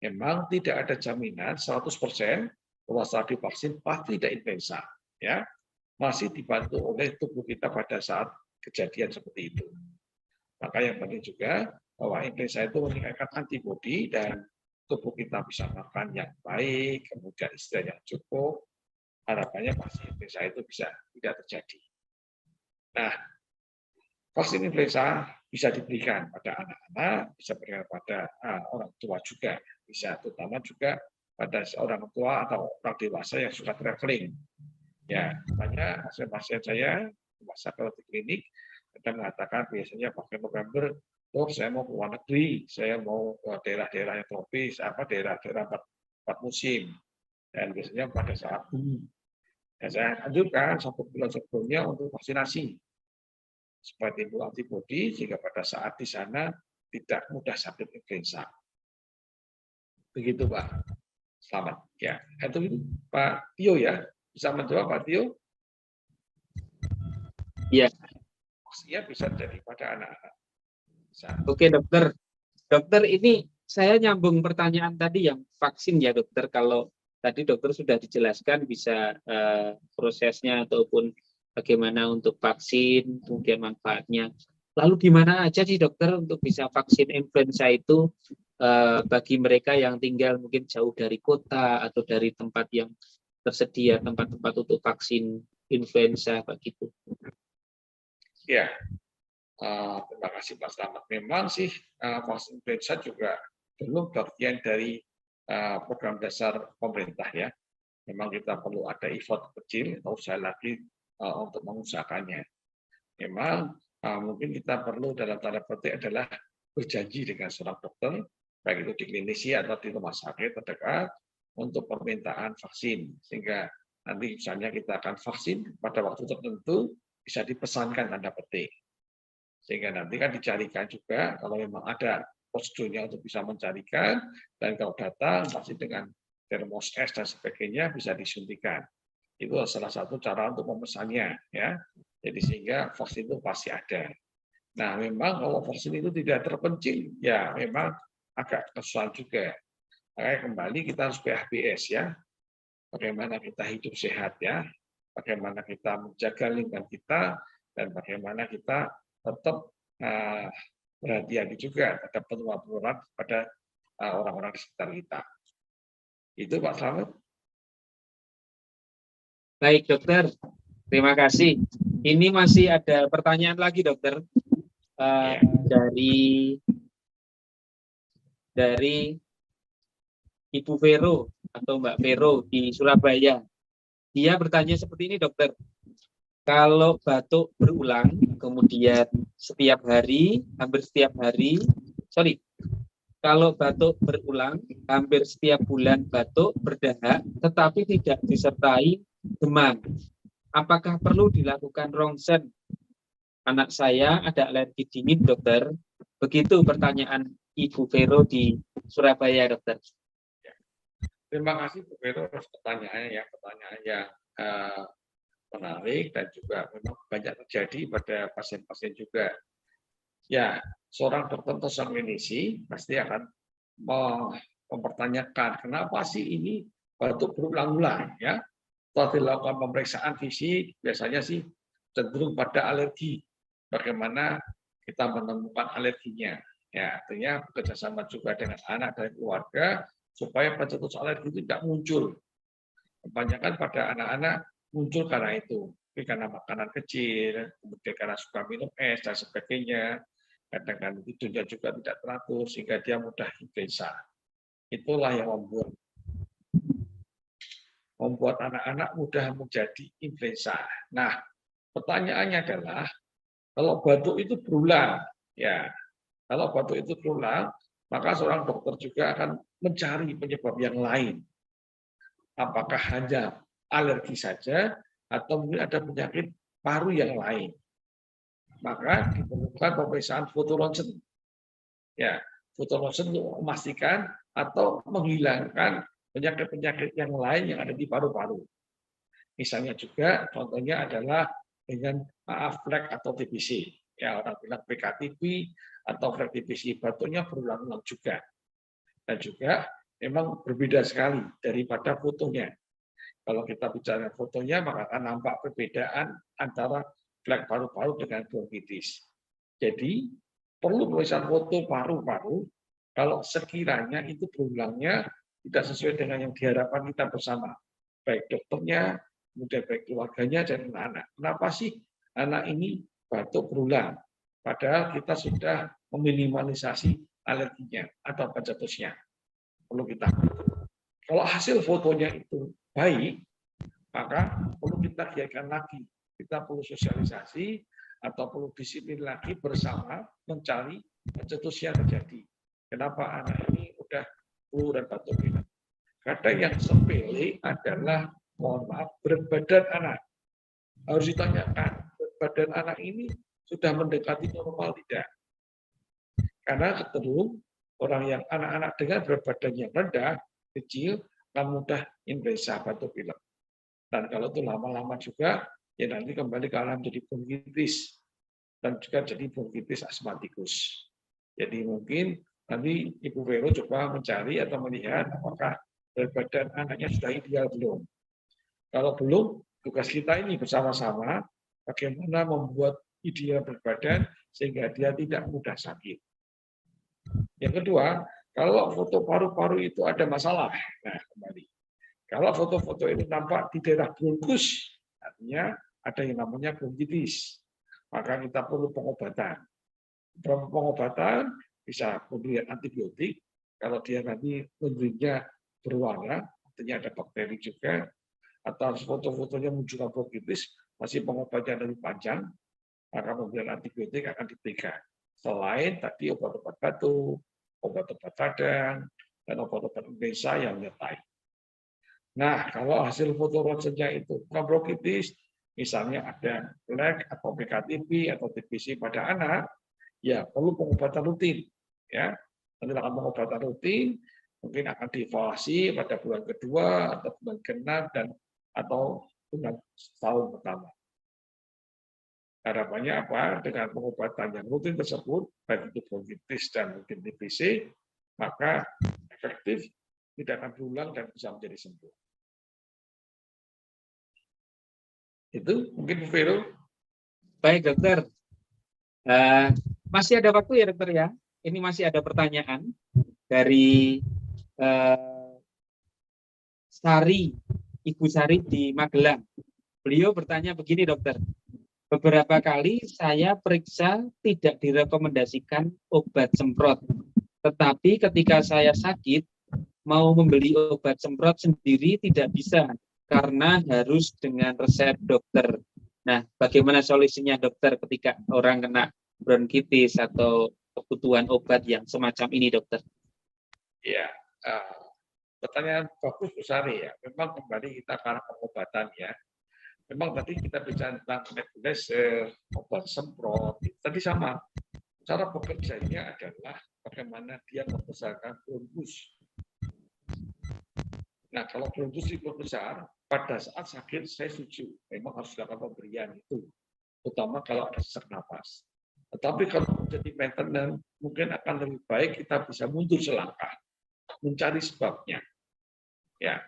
Memang tidak ada jaminan 100% bahwa saat divaksin pasti tidak influenza, ya. Masih dibantu oleh tubuh kita pada saat kejadian seperti itu. Maka yang penting juga bahwa influenza itu meningkatkan antibodi dan tubuh kita bisa makan yang baik, kemudian istirahat yang cukup, harapannya vaksin influenza itu bisa tidak terjadi. Nah, vaksin influenza bisa diberikan pada anak-anak, bisa diberikan pada orang tua juga, bisa terutama juga pada orang tua atau orang dewasa yang suka traveling. Ya, banyak pasien-pasien saya masa kalau di klinik kita mengatakan biasanya pakai November, oh saya mau ke luar negeri, saya mau ke daerah-daerah yang tropis, daerah-daerah empat musim, dan biasanya pada saat ya, saya anjurkan 1 bulan sebelumnya untuk vaksinasi supaya timbul antibodi sehingga pada saat di sana tidak mudah sakit influenza. Begitu Pak. Selamat. Ya, itu Pak Tio ya. Bisa menjawab Pak Tio? Iya. Vaksinnya bisa jadi pada anak-anak. Oke dokter. Dokter, ini saya nyambung pertanyaan tadi yang vaksin ya dokter. Kalau tadi dokter sudah dijelaskan bisa prosesnya ataupun bagaimana untuk vaksin, kemudian manfaatnya. Lalu di mana aja sih dokter untuk bisa vaksin influenza itu bagi mereka yang tinggal mungkin jauh dari kota atau dari tempat yang tersedia tempat-tempat untuk vaksin influenza begitu? Ya, terima kasih Pak Slamet. Memang sih vaksin influenza juga belum bagian dari program dasar pemerintah ya. Memang kita perlu ada effort kecil atau usaha lagi untuk mengusahakannya. Memang mungkin kita perlu dalam tanda petik adalah berjanji dengan seorang dokter, baik itu di klinisi atau di rumah sakit terdekat untuk permintaan vaksin, sehingga nanti misalnya kita akan vaksin pada waktu tertentu bisa dipesankan tanda petik, sehingga nanti kan dicarikan juga kalau memang ada prosedurnya untuk bisa mencarikan, dan kalau datang pasti dengan termos es dan sebagainya bisa disuntikan. Itu salah satu cara untuk memesannya ya. Jadi sehingga vaksin itu pasti ada. Nah, memang kalau vaksin itu tidak terpencil, ya memang agak kesulitan juga. Makanya kembali kita harus PHBS ya. Bagaimana kita hidup sehat ya, bagaimana kita menjaga lingkungan kita, dan bagaimana kita tetap berhati-hati juga terhadap penularan pada orang-orang di sekitar kita. Itu Pak Slamet. Baik dokter, terima kasih. Ini masih ada pertanyaan lagi dokter dari Ibu Vero atau Mbak Vero di Surabaya. Dia bertanya seperti ini dokter. Kalau batuk berulang, kemudian setiap hari, hampir setiap hari, kalau batuk berulang, hampir setiap bulan batuk, berdahak, tetapi tidak disertai demam, apakah perlu dilakukan rongsen? Anak saya ada alergi dingin, dokter. Begitu pertanyaan Ibu Vero di Surabaya, dokter. Terima kasih Bu Vero atas pertanyaannya ya, pertanyaan yang menarik dan juga memang banyak terjadi pada pasien-pasien juga. Ya, seorang dokter atau seorang klinisi pasti akan mempertanyakan kenapa sih ini batuk berulang-ulang ya. Setelah dilakukan pemeriksaan fisik biasanya sih cenderung pada alergi. Bagaimana kita menemukan alerginya? Ya, artinya bekerjasama juga dengan anak dan keluarga supaya pencetus alergi itu tidak muncul. Kebanyakan pada anak-anak muncul karena itu, karena makanan kecil, kemudian karena suka minum es dan sebagainya, kadang-kadang tidurnya juga tidak teratur sehingga dia mudah influenza. Itulah yang membuat anak-anak mudah menjadi influenza. Nah, pertanyaannya adalah kalau batuk itu berulang, ya, kalau batuk itu berulang, maka seorang dokter juga akan mencari penyebab yang lain. Apakah hanya alergi saja atau mungkin ada penyakit paru yang lain. Maka diperlukan pemeriksaan fotoronsen. Ya, fotoronsen untuk memastikan atau menghilangkan penyakit-penyakit yang lain yang ada di paru-paru. Misalnya juga contohnya adalah dengan flek atau TBC. Ya, orang bilang PKTB atau flek TBC, batuknya berulang-ulang juga. Dan juga memang berbeda sekali daripada fotonya. Kalau kita bicara fotonya, maka akan nampak perbedaan antara flek paru-paru dengan bronkitis. Jadi, perlu pemeriksaan foto paru-paru Kalau sekiranya itu berulangnya tidak sesuai dengan yang diharapkan kita bersama, baik dokternya, kemudian baik keluarganya dan anak-anak. Kenapa sih anak ini batuk berulang? Padahal kita sudah meminimalisasi alerginya atau pencetusnya. Perlu kita. Kalau hasil fotonya itu baik, maka perlu kita giatkan lagi. Kita perlu sosialisasi atau perlu disiplin lagi bersama mencari pencetusnya terjadi. Kenapa anak ini udah flu dan batuk pilek? Kadang yang sepele adalah, mohon maaf, berat badan anak. Harus ditanyakan, berat badan anak ini sudah mendekati normal tidak? Karena cenderung orang yang anak-anak dengan berat badan yang rendah, kecil, akan mudah influenza batuk pilek. Dan kalau itu lama-lama juga, ya nanti kembali ke alam jadi bronkitis dan juga jadi bronkitis asmatikus. Jadi mungkin nanti Ibu Vero coba mencari atau melihat apakah berat badan anaknya sudah ideal belum. Kalau belum, tugas kita ini bersama-sama bagaimana membuat ideal berat badan sehingga dia tidak mudah sakit. Yang kedua, kalau foto paru-paru itu ada masalah, nah kembali. Kalau foto-foto ini nampak di daerah bronkus, artinya ada yang namanya bronkitis. Maka kita perlu pengobatan. Pengobatan bisa pemberian antibiotik. Kalau dia nanti menurutnya berwarna, artinya ada bakteri juga. Atau foto-fotonya menunjukkan bronkitis, masih pengobatannya lebih panjang, maka pemberian antibiotik akan diberikan. Selain tadi obat-obat batuk, obat-obat radang, dan obat-obat influenza yang menyertai. Nah, kalau hasil foto ronsennya itu bukan bronkitis, misalnya ada flek atau PKTP atau TBC pada anak, ya perlu pengobatan rutin. Ya, nanti akan pengobatan rutin, mungkin akan dievaluasi pada bulan kedua atau bulan ke-6 dan atau bulan tahun pertama. Harapannya apa? Dengan pengobatan yang rutin tersebut, baik itu bronkitis dan mungkin TBC, maka efektif, tidak akan berulang dan bisa menjadi sembuh. Itu mungkin Bu Vero. Baik dokter, masih ada waktu ya dokter ya? Ini masih ada pertanyaan dari Sari, Ibu Sari di Magelang. Beliau bertanya begini dokter, beberapa kali saya periksa tidak direkomendasikan obat semprot, tetapi ketika saya sakit mau membeli obat semprot sendiri tidak bisa karena harus dengan resep dokter. Nah, bagaimana solusinya dokter ketika orang kena bronkitis atau kebutuhan obat yang semacam ini dokter? Ya, pertanyaan bagus Bu Sari ya. Memang kembali kita ke arah pengobatan ya. Memang tadi kita bicara tentang nebulizer, obat semprot, tadi sama. Cara bekerjanya adalah bagaimana dia membesarkan bronkus. Nah, kalau bronkus diperbesar, pada saat sakit saya setuju, memang harus dilakukan pemberian itu, terutama kalau ada sesak napas. Tetapi kalau menjadi maintenance, mungkin akan lebih baik kita bisa mundur selangkah, mencari sebabnya. Ya.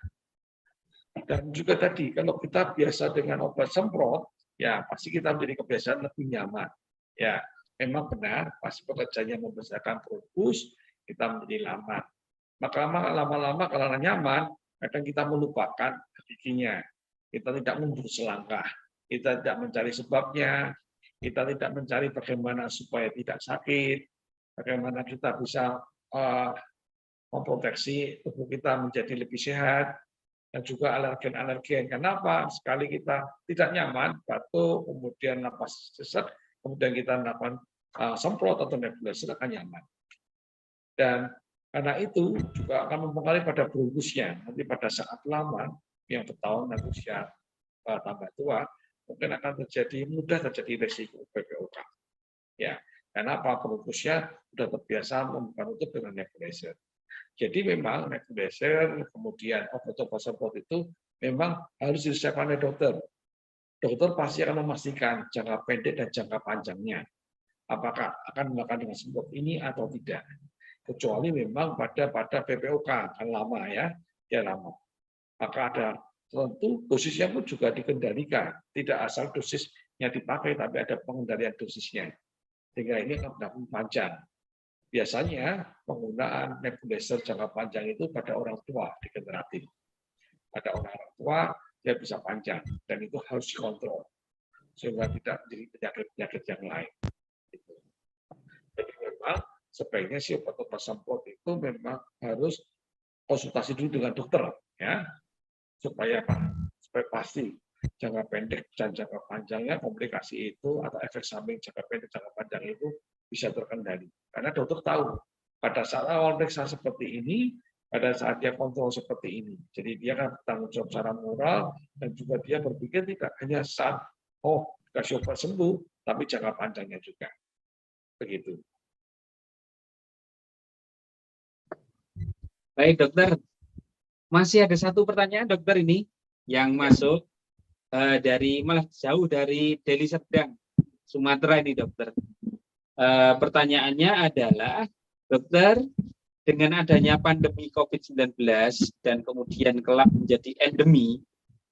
Dan juga tadi, kalau kita biasa dengan obat semprot, ya pasti kita menjadi kebiasaan lebih nyaman. Ya, memang benar, pasti pekerjaannya membesarkan bronkus, kita menjadi lama. Maka lama-lama kalau nyaman, kadang kita melupakan giginya. Kita tidak mundur selangkah. Kita tidak mencari sebabnya. Kita tidak mencari bagaimana supaya tidak sakit. Bagaimana kita bisa memproteksi tubuh kita menjadi lebih sehat. Dan juga alergen-alergen. Kenapa? Sekali kita tidak nyaman, batuk, kemudian napas sesak, kemudian kita melakukan semprot atau nebulizer akan nyaman. Dan karena itu juga akan mempengaruhi pada bronkusnya. Nanti pada saat lama, yang bertahun dan usia tambah tua, mungkin akan mudah terjadi resiko PPOK. Ya, karena apa? Bronkusnya sudah terbiasa menutup dengan nebulizer. Jadi memang nebulizer, kemudian obat-obat semprot itu memang harus disiapkan oleh dokter. Dokter pasti akan memastikan jangka pendek dan jangka panjangnya. Apakah akan melakukan dengan semprot ini atau tidak. Kecuali memang pada PPOK kan lama ya, dia lama. Maka ada tentu dosisnya pun juga dikendalikan, tidak asal dosisnya dipakai, tapi ada pengendalian dosisnya. Sehingga ini akan berdampak panjang. biasanya penggunaan nebulizer jangka panjang itu pada orang tua degeneratif. Pada orang tua dia bisa panjang dan itu harus dikontrol sehingga tidak menjadi penyakit-penyakit yang lain. Jadi memang sebaiknya si obat-obat semprot itu memang harus konsultasi dulu dengan dokter, ya, supaya pasti jangka pendek dan jangka panjangnya komplikasi itu atau efek samping jangka pendek jangka panjang itu bisa terkendali. Karena dokter tahu pada saat awal periksa seperti ini, pada saat dia kontrol seperti ini. Jadi dia akan bertanggung jawab secara moral dan juga dia berpikir tidak hanya saat kasih obat sembuh, tapi jangka panjangnya juga. Begitu. Baik dokter, masih ada satu pertanyaan dokter ini yang masuk malah jauh dari Deli Serdang, Sumatera ini dokter. Pertanyaannya adalah, dokter, dengan adanya pandemi COVID-19 dan kemudian kelak menjadi endemi,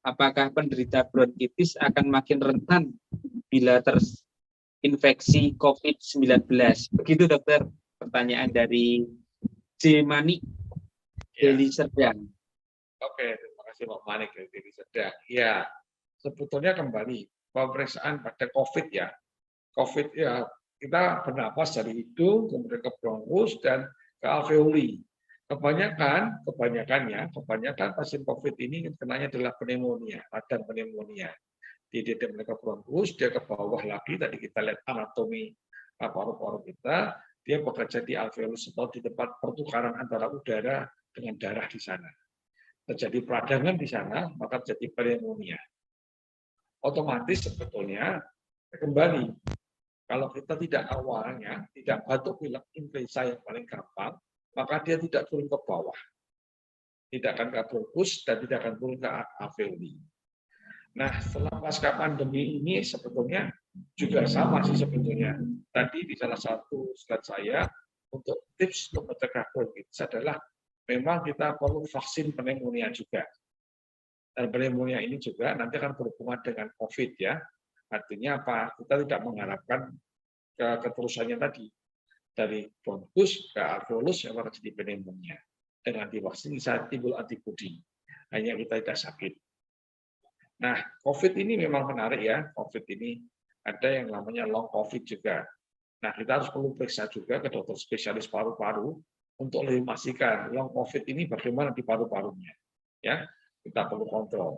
apakah penderita bronkitis akan makin rentan bila terinfeksi COVID-19? Begitu dokter, pertanyaan dari Jemani, Deli Serdang. Oke, terima kasih Pak Manik dari Deli Serdang. Ya, sebetulnya kembali pemeriksaan pada COVID ya. COVID ya, kita bernapas dari hidung, kemudian ke bronkus dan ke alveoli. Kebanyakan pasien COVID ini kenanya adalah pneumonia, radang pneumonia. Dia ke bronkus, dia ke bawah lagi, tadi kita lihat anatomi paru-paru kita, dia bekerja di alveolus atau di tempat pertukaran antara udara dengan darah di sana. Terjadi peradangan di sana, maka terjadi pneumonia. Otomatis sebetulnya kembali, kalau kita tidak awalnya tidak batuk pilek influenza yang paling gampang, maka dia tidak turun ke bawah, tidak akan ke bronkus dan tidak akan turun ke alveoli. Nah, setelah pasca pandemi ini sebetulnya juga sama sih sebetulnya. Tadi di salah satu slide saya untuk tips untuk mencegah bronkitis adalah memang kita perlu vaksin pneumonia juga. Dan pneumonia ini juga nanti akan berhubungan dengan COVID ya. Artinya apa? Kita tidak mengharapkan keterusannya tadi dari bronkus ke alveolus yang akan jadi pneumonia. Dengan divaksin bisa timbul antibodi. Hanya kita tidak sakit. Nah, COVID ini memang menarik ya. COVID ini ada yang namanya long COVID juga. Nah, kita harus perlu periksa juga ke dokter spesialis paru-paru untuk lebih memastikan long COVID ini bagaimana di paru-parunya. Ya, kita perlu kontrol.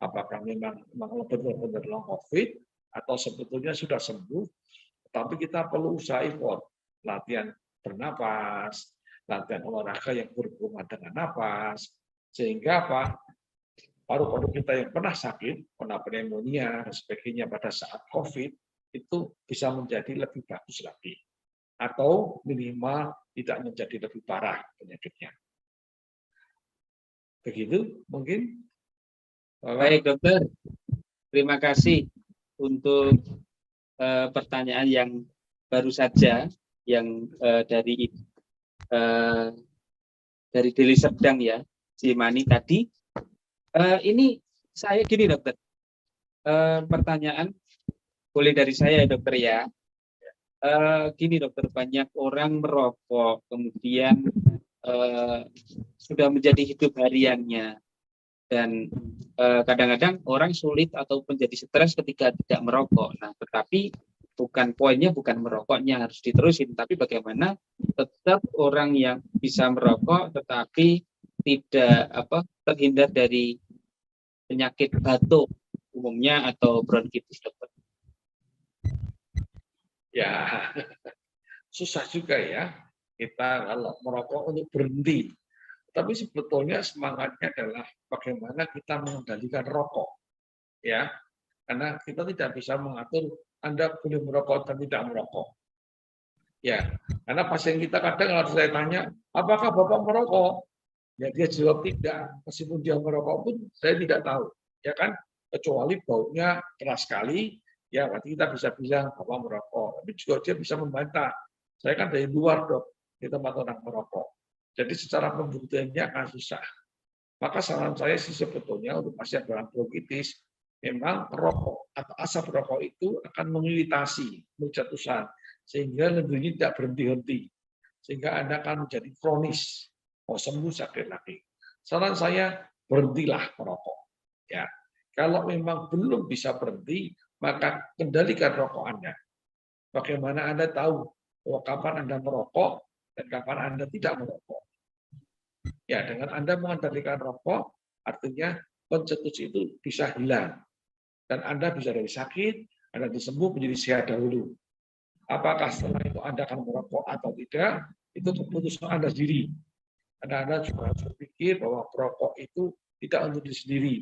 Apakah memang benar-benar long COVID atau sebetulnya sudah sembuh, tapi kita perlu usaha effort, latihan bernapas, latihan olahraga yang berhubungan dengan napas, sehingga apa? Paru-paru kita yang pernah sakit, pernah pneumonia, dan sebagainya pada saat COVID, itu bisa menjadi lebih bagus lagi. Atau minimal tidak menjadi lebih parah penyakitnya. Begitu mungkin. Baik dokter, terima kasih untuk pertanyaan yang baru saja, yang dari Deli Serdang ya, Jemani tadi. Ini saya gini dokter, pertanyaan boleh dari saya ya dokter ya. Gini dokter, banyak orang merokok kemudian sudah menjadi hidup hariannya dan kadang-kadang orang sulit atau menjadi stres ketika tidak merokok. Nah, tetapi poinnya bukan merokoknya harus diterusin, tapi bagaimana tetap orang yang bisa merokok tetapi tidak terhindar dari penyakit batuk umumnya atau bronkitis dokter. Ya, susah juga ya kita kalau merokok untuk berhenti. Tapi sebetulnya semangatnya adalah bagaimana kita mengendalikan rokok. Ya, karena kita tidak bisa mengatur Anda boleh merokok dan tidak merokok. Ya, karena pasien kita kadang kalau saya tanya, apakah Bapak merokok? Ya dia jawab tidak, meskipun dia merokok pun saya tidak tahu, ya kan? Kecuali baunya keras sekali, ya berarti kita bisa bilang Bapak merokok. Tapi juga dia bisa membantah. Saya kan dari luar dok, di tempat orang merokok. Jadi secara pembuktiannya akan susah. Maka saran saya sih sebetulnya untuk pasien bronkitis, memang rokok atau asap rokok itu akan mengiritasi, mencetuskan, sehingga lebihnya tidak berhenti-henti. sehingga Anda akan menjadi kronis, mau sembuh sakit lagi. Saran saya, berhentilah merokok. Ya, kalau memang belum bisa berhenti, maka kendalikan rokok Anda. Bagaimana Anda tahu bahwa kapan Anda merokok dan kapan Anda tidak merokok? Ya, dengan Anda mengendalikan rokok, artinya pencetus itu bisa hilang. Dan Anda bisa dari sakit, Anda disembuh menjadi sehat dahulu. Apakah setelah itu Anda akan merokok atau tidak, itu keputusan Anda sendiri. Anda juga harus berpikir bahwa perokok itu tidak untuk diri sendiri.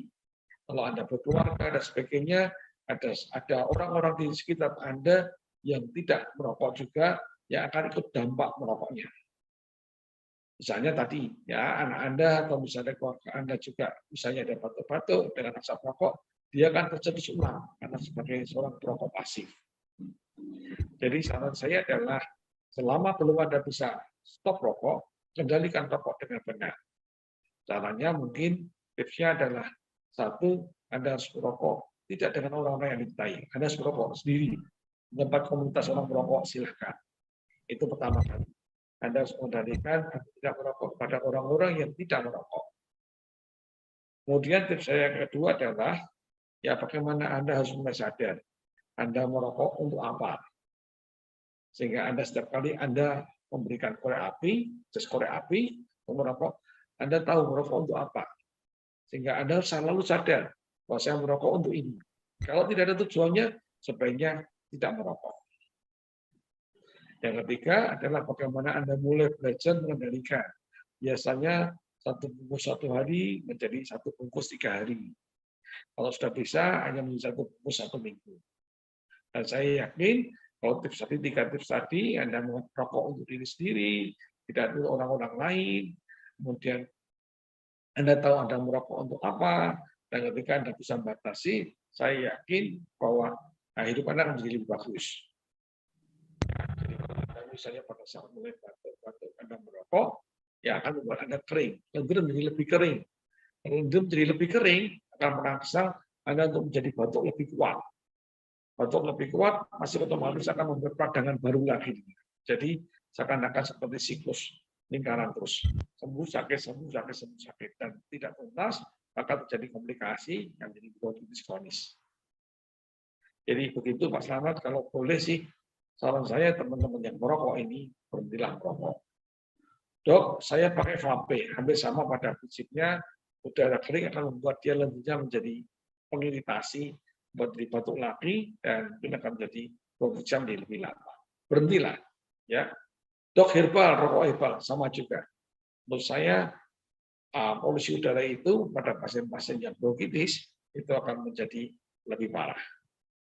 Kalau Anda berkeluarga dan sebagainya, ada orang-orang di sekitar Anda yang tidak merokok juga, yang akan ikut dampak merokoknya. Misalnya tadi, ya anak Anda atau misalnya keluarga Anda juga, misalnya ada batuk-batuk dengan asap rokok, dia akan tercetus ulang karena sebagai seorang perokok pasif. Jadi saran saya adalah selama belum Anda bisa stop rokok, kendalikan rokok dengan benar. Caranya mungkin tipsnya adalah satu, Anda harus merokok tidak dengan orang-orang yang dicintai. Anda harus merokok sendiri. Di tempat komunitas orang merokok, silahkan. Itu pertama kali. Anda harus mengendalikan tidak merokok pada orang-orang yang tidak merokok. Kemudian tips saya yang kedua adalah ya bagaimana Anda harus mulai sadar. Anda merokok untuk apa? Sehingga Anda setiap kali Anda memberikan korek api, jas korek api, merokok, Anda tahu merokok untuk apa. Sehingga Anda selalu sadar bahwa saya merokok untuk ini. Kalau tidak ada tujuannya, sebaiknya tidak merokok. Yang ketiga adalah bagaimana Anda mulai belajar mengendalikan. Biasanya satu bungkus satu hari menjadi satu bungkus 3 hari. Kalau sudah bisa, hanya menjadi satu bungkus 1 minggu. Dan saya yakin kalau tips tadi, 3 tips tadi, Anda merokok untuk diri sendiri, tidak untuk orang-orang lain, kemudian Anda tahu Anda merokok untuk apa, dan ketika Anda bisa membatasi, saya yakin bahwa hidup Anda akan menjadi lebih bagus. Jadi kalau Anda misalnya pada saat mulai batuk-batuk Anda merokok, ya akan membuat Anda kering. Lendir menjadi lebih kering. Kalau lendir menjadi lebih kering, akan merangsang Anda untuk menjadi batuk lebih kuat. Batuk lebih kuat, masih otomatis akan membuat peradangan baru lagi. Jadi seakan-akan seperti siklus lingkaran terus. Sembuh, sakit, sembuh, sakit, sembuh, sakit. Dan tidak tuntas, maka terjadi komplikasi yang menjadi bronkitis kronis. Jadi begitu Pak Slamet, kalau boleh sih, saran saya teman-teman yang merokok ini, berhentilah merokok. Dok, saya pakai vape, hampir sama pada prinsipnya, udara kering akan membuat dia lendirnya menjadi pengiritasi, membuat jadi batuk lagi, dan itu akan menjadi 20 jam lebih lama. Berhentilah. Ya. Dok, herbal, rokok herbal, sama juga. Menurut saya, polusi udara itu pada pasien-pasien yang bronkitis, itu akan menjadi lebih parah.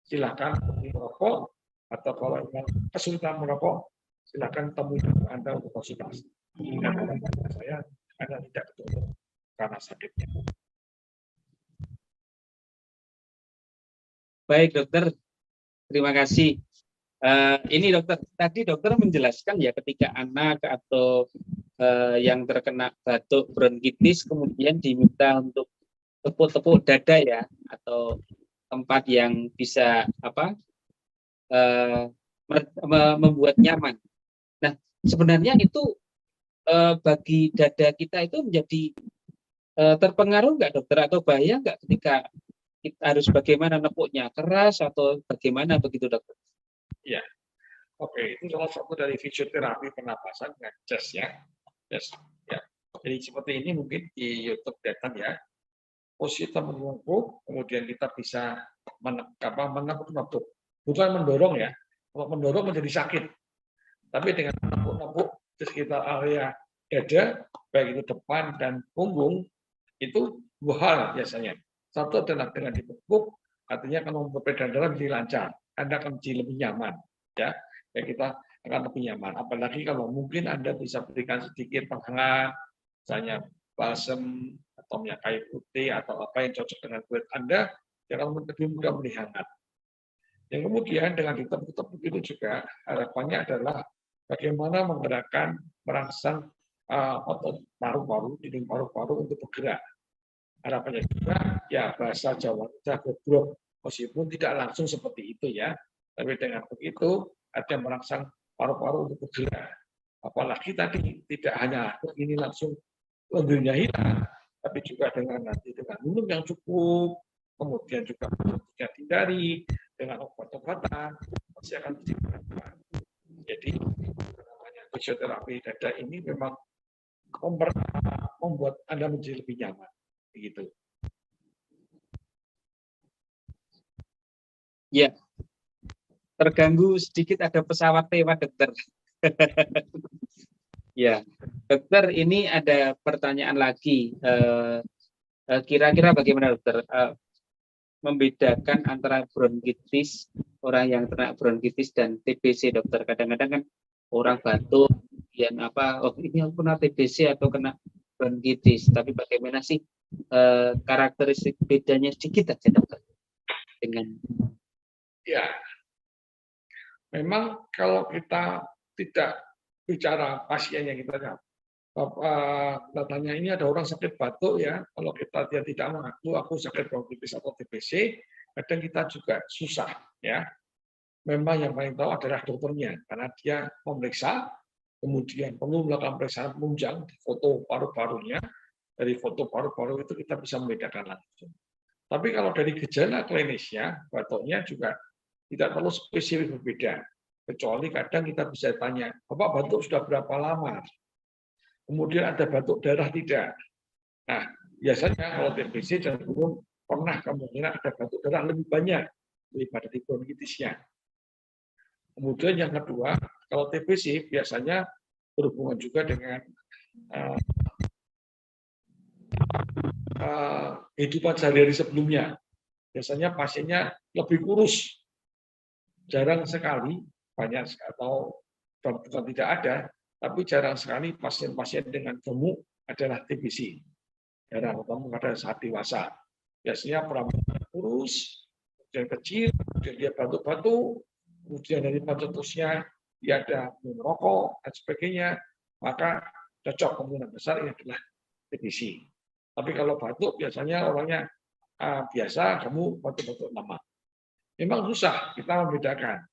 Silakan pergi merokok, atau kalau memang kesulitan merokok, silakan temui dokter Anda untuk konsultasi. Dan saya Anda tidak betul karena sakitnya. Baik dokter, terima kasih. Ini dokter, tadi dokter menjelaskan ya ketika anak atau yang terkena batuk bronkitis kemudian diminta untuk tepuk-tepuk dada ya, atau tempat yang bisa membuat nyaman. Nah, sebenarnya itu bagi dada kita itu menjadi terpengaruh nggak dokter, atau bahaya nggak ketika kita harus bagaimana nepuknya, keras atau bagaimana begitu dokter? Ya, oke, itu salah satu dari fisioterapi pernapasan dengan chest ya. Yes. Ya. Jadi seperti ini mungkin di YouTube datang ya. Posisi menunggu, kemudian kita bisa menepuk-nepuk. Bukan mendorong ya. Kalau mendorong menjadi sakit. Tapi dengan menepuk-nepuk di sekitar area dada, baik itu depan dan punggung, itu 2 hal biasanya. Satu adalah dengan dipepuk, artinya akan membuat peredaran darah menjadi lancar. Anda akan menjadi lebih nyaman. Ya, kita akan lebih nyaman. Apalagi kalau mungkin Anda bisa berikan sedikit penghangat, misalnya balsem atau minyak kayu putih atau apa yang cocok dengan kulit Anda, dia akan lebih mudah menghangat. Yang kemudian dengan ditepuk-tepuk itu juga harapannya adalah bagaimana menggerakkan merangsang otot paru-paru, dinding paru-paru untuk bergerak. Harapannya juga ya bahasa Jawa kita bobrok, meskipun tidak langsung seperti itu ya, tapi dengan begitu ada merangsang paru-paru untuk bergerak. Apalagi tadi tidak hanya begini langsung lendirnya hilang, tapi juga dengan nanti dengan minum yang cukup, kemudian juga yang dihindari dengan obat-obatan pasti akan dilakukan. Jadi namanya fisioterapi dada ini memang membuat Anda menjadi lebih nyaman, begitu. Ya, terganggu sedikit ada pesawat lewat dokter. Ya, dokter ini ada pertanyaan lagi. Kira-kira bagaimana dokter membedakan antara bronkitis orang yang kena bronkitis dan TBC dokter? Kadang-kadang kan orang batuk, kemudian apa? Oh ini aku kena TBC atau kena bronkitis. Tapi bagaimana sih karakteristik bedanya sedikit aja dokter dengan? Ya, memang kalau kita tidak bicara pasien yang kita tanya ini ada orang sakit batuk ya, kalau dia tidak mengaku aku sakit bronkitis atau TBC, kadang kita juga susah ya. Memang yang paling tahu adalah dokternya karena dia memeriksa, kemudian perlu melakukan pemeriksaan penunjang di foto paru-parunya. Dari foto paru-paru itu kita bisa membedakan langsung. Tapi kalau dari gejala klinisnya, batuknya juga tidak terlalu spesifik berbeda. Kecuali kadang kita bisa tanya, Bapak batuk sudah berapa lama? Kemudian ada batuk darah tidak? Nah, biasanya kalau TBC cenderung pernah kemungkinan ada batuk darah lebih banyak daripada di bronkitisnya. Kemudian yang kedua, kalau TBC biasanya berhubungan juga dengan kehidupan sehari-hari sebelumnya. Biasanya pasiennya lebih kurus. Jarang sekali, banyak atau bukan tidak ada, tapi jarang sekali pasien-pasien dengan gemuk adalah TBC. Jarang ketemu pada saat dewasa. Biasanya perawatannya kurus, kemudian kecil, kemudian dia batuk-batuk, kemudian dari pencetusnya dia ada merokok dan sebagainya, maka cocok kemungkinan besar ini adalah TBC. Tapi kalau batuk biasanya orangnya biasa, kamu batuk-batuk lama. Memang susah kita membedakan.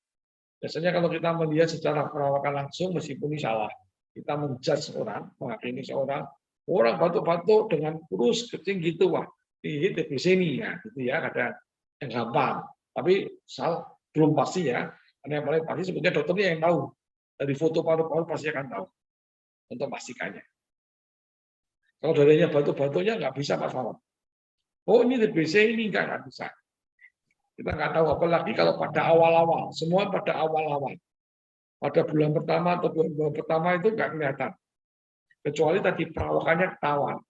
Biasanya kalau kita melihat secara perawakan langsung, meskipun ini salah, kita menjudge orang, menghakimi seorang, orang batuk-batuk dengan kurus, kecil gitu, wah, ini TBC ini, ya, gitu ya, ada yang gampang. Tapi belum pasti ya, karena yang paling pasti sebetulnya dokternya yang tahu. Dari foto paru-paru pasti akan tahu untuk pastikannya. Kalau dadanya batuk-batuknya nggak bisa Pak Fawad. Oh ini TBC ini nggak bisa. Kita nggak tahu, apalagi kalau pada awal-awal, semua pada awal-awal. Pada bulan pertama atau bulan pertama itu nggak kelihatan. Kecuali tadi perawakannya ketahuan.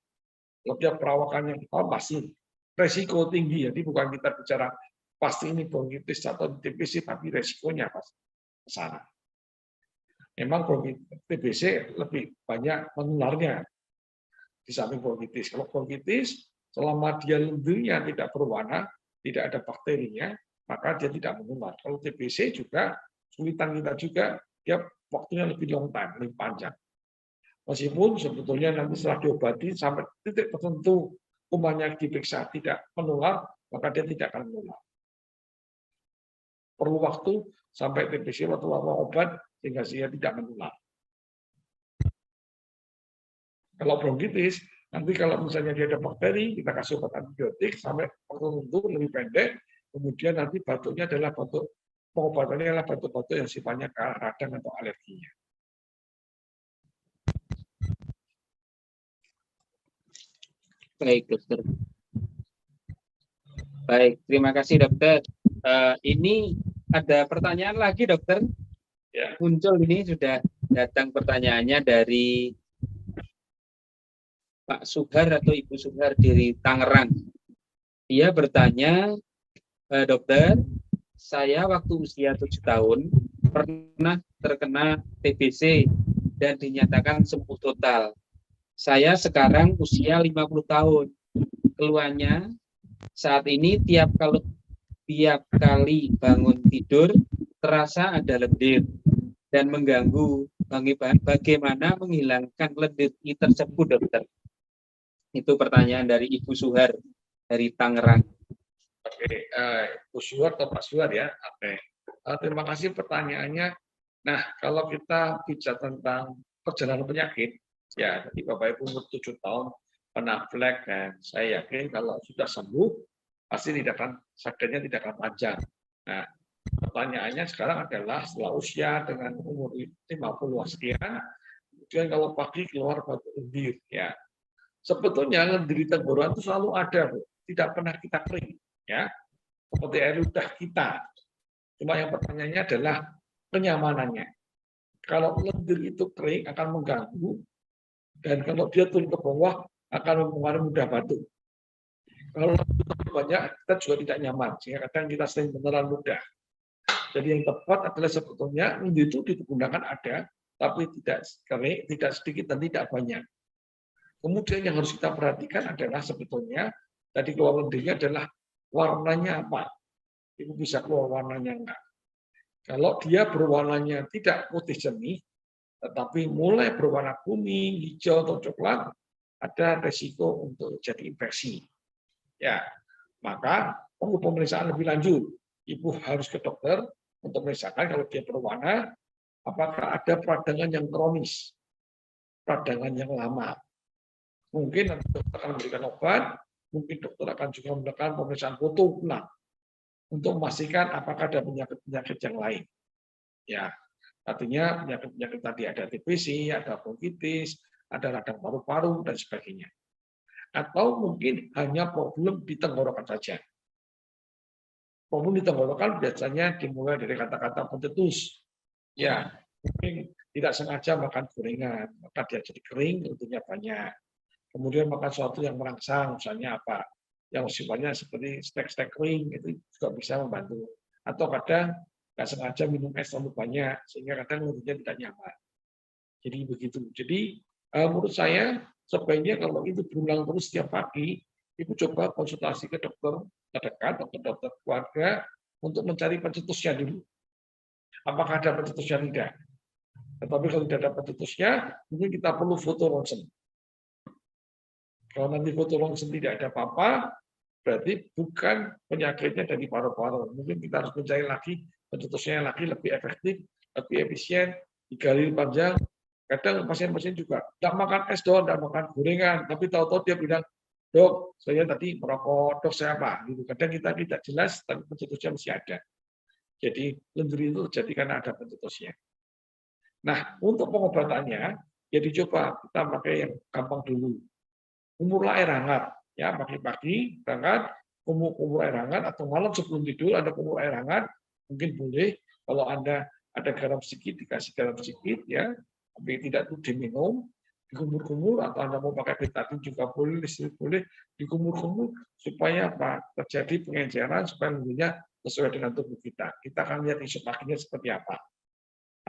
Kalau dia perawakannya ketahuan, pasti resiko tinggi. Jadi bukan kita bicara pasti ini bronkitis atau TBC, tapi resikonya pasti ke sana. Memang TBC lebih banyak menularnya di samping bronkitis. Kalau bronkitis, selama dia lendirnya tidak berwarna, tidak ada bakterinya, maka dia tidak menular. Kalau TBC juga, kesulitan kita juga, dia waktunya lebih long time, lebih panjang. Meskipun sebetulnya nanti setelah diobati, sampai titik tertentu, umpamanya diperiksa tidak menular, maka dia tidak akan menular. Perlu waktu sampai TBC waktu obat, sehingga dia tidak menular. Kalau bronkitis, nanti kalau misalnya dia ada bakteri, kita kasih obat antibiotik sampai waktu tertentu lebih pendek, kemudian nanti batuknya adalah batuk, pengobatannya adalah batuk-batuk yang sifatnya radang atau alerginya. Baik dokter. Baik, terima kasih dokter. Ini ada pertanyaan lagi dokter. Ya. Muncul ini sudah datang pertanyaannya dari Pak Suhar atau Ibu Suhar dari Tangerang. Dia bertanya, dokter, saya waktu usia 7 tahun pernah terkena TBC dan dinyatakan sembuh total. Saya sekarang usia 50 tahun. Keluhannya saat ini tiap kali bangun tidur terasa ada lendir dan mengganggu. Bagaimana menghilangkan lendir tersebut, dokter? Itu pertanyaan dari Ibu Suhar dari Tangerang. Oke, Ibu Suhar atau Pak Suhar ya. Oke. Terima kasih pertanyaannya. Nah, kalau kita bicara tentang perjalanan penyakit, ya, tadi Bapak Ibu umur 7 tahun kena flek, dan saya yakin kalau sudah sembuh, pasti sakitnya tidak akan panjang. Nah, pertanyaannya sekarang adalah setelah usia dengan umur 50 sekian, kemudian kalau pagi keluar batu lendir, ya. Sebetulnya lendir di tenggorokan itu selalu ada, Bu. Tidak pernah kita kering, ya. Seperti air ludah kita. Cuma yang pertanyaannya adalah kenyamanannya. Kalau lendir itu kering akan mengganggu, dan kalau dia turun ke bawah akan mempengaruhi mudah batuk. Kalau lendir banyak, kita juga tidak nyaman, sehingga kadang kita sering beneran mudah. Jadi yang tepat adalah sebetulnya lendir itu digunakan ada, tapi tidak kering, tidak sedikit dan tidak banyak. Kemudian yang harus kita perhatikan adalah sebetulnya tadi keluar lendirnya adalah warnanya apa. Itu bisa keluar warnanya enggak. Kalau dia berwarnanya tidak putih jernih, tetapi mulai berwarna kuning, hijau, atau coklat, ada resiko untuk jadi infeksi. Ya, maka perlu pemeriksaan lebih lanjut. Ibu harus ke dokter untuk memeriksakan kalau dia berwarna, apakah ada peradangan yang kronis, peradangan yang lama. Mungkin nanti dokter akan memberikan obat, mungkin dokter akan juga melakukan pemeriksaan foto ulang untuk memastikan apakah ada penyakit-penyakit yang lain. Ya, artinya penyakit-penyakit tadi ada TBC, ada bronkitis, ada radang paru-paru dan sebagainya. Atau mungkin hanya problem di tenggorokan saja. Problem di tenggorokan biasanya dimulai dari kata-kata pencetus. Ya, mungkin tidak sengaja makan gorengan, maka dia jadi kering, tentunya banyak. Kemudian makan sesuatu yang merangsang, misalnya apa, yang sifatnya seperti steak kering, itu juga bisa membantu. Atau kadang nggak sengaja minum es terlalu banyak, sehingga kadang mulutnya tidak nyaman. Jadi begitu. Jadi menurut saya sebaiknya kalau itu berulang terus setiap pagi, ibu coba konsultasi ke dokter terdekat atau dokter keluarga untuk mencari pencetusnya dulu. Apakah ada pencetusnya tidak? Tetapi kalau tidak ada pencetusnya, mungkin kita perlu foto ronsen. Kalau nanti foto ronsen tidak ada apa-apa, berarti bukan penyakitnya dari paru-paru. Mungkin kita harus mencari lagi pencetusnya lagi lebih efektif, lebih efisien, digali panjang. Kadang pasien-pasien juga tidak makan es doang, tidak makan gorengan, tapi tahu-tahu dia bilang, dok, saya tadi merokok, dok saya apa? Gitu. Kadang kita tidak jelas, tapi pencetusnya masih ada. Jadi lendir itu terjadi karena ada pencetusnya. Nah, untuk pengobatannya, ya dicoba kita pakai yang gampang dulu. Kumur air hangat, ya pagi-pagi berangkat kumur air hangat, atau malam sebelum tidur ada kumur air hangat, mungkin boleh. Kalau Anda ada garam sedikit, dikasih garam sedikit, ya, tapi tidak itu diminum, dikumur-kumur, atau Anda mau pakai betadin juga boleh, listrik boleh, dikumur-kumur supaya apa? Terjadi pengenceran supaya lendirnya sesuai dengan tubuh kita. Kita akan lihat isu paginya seperti apa.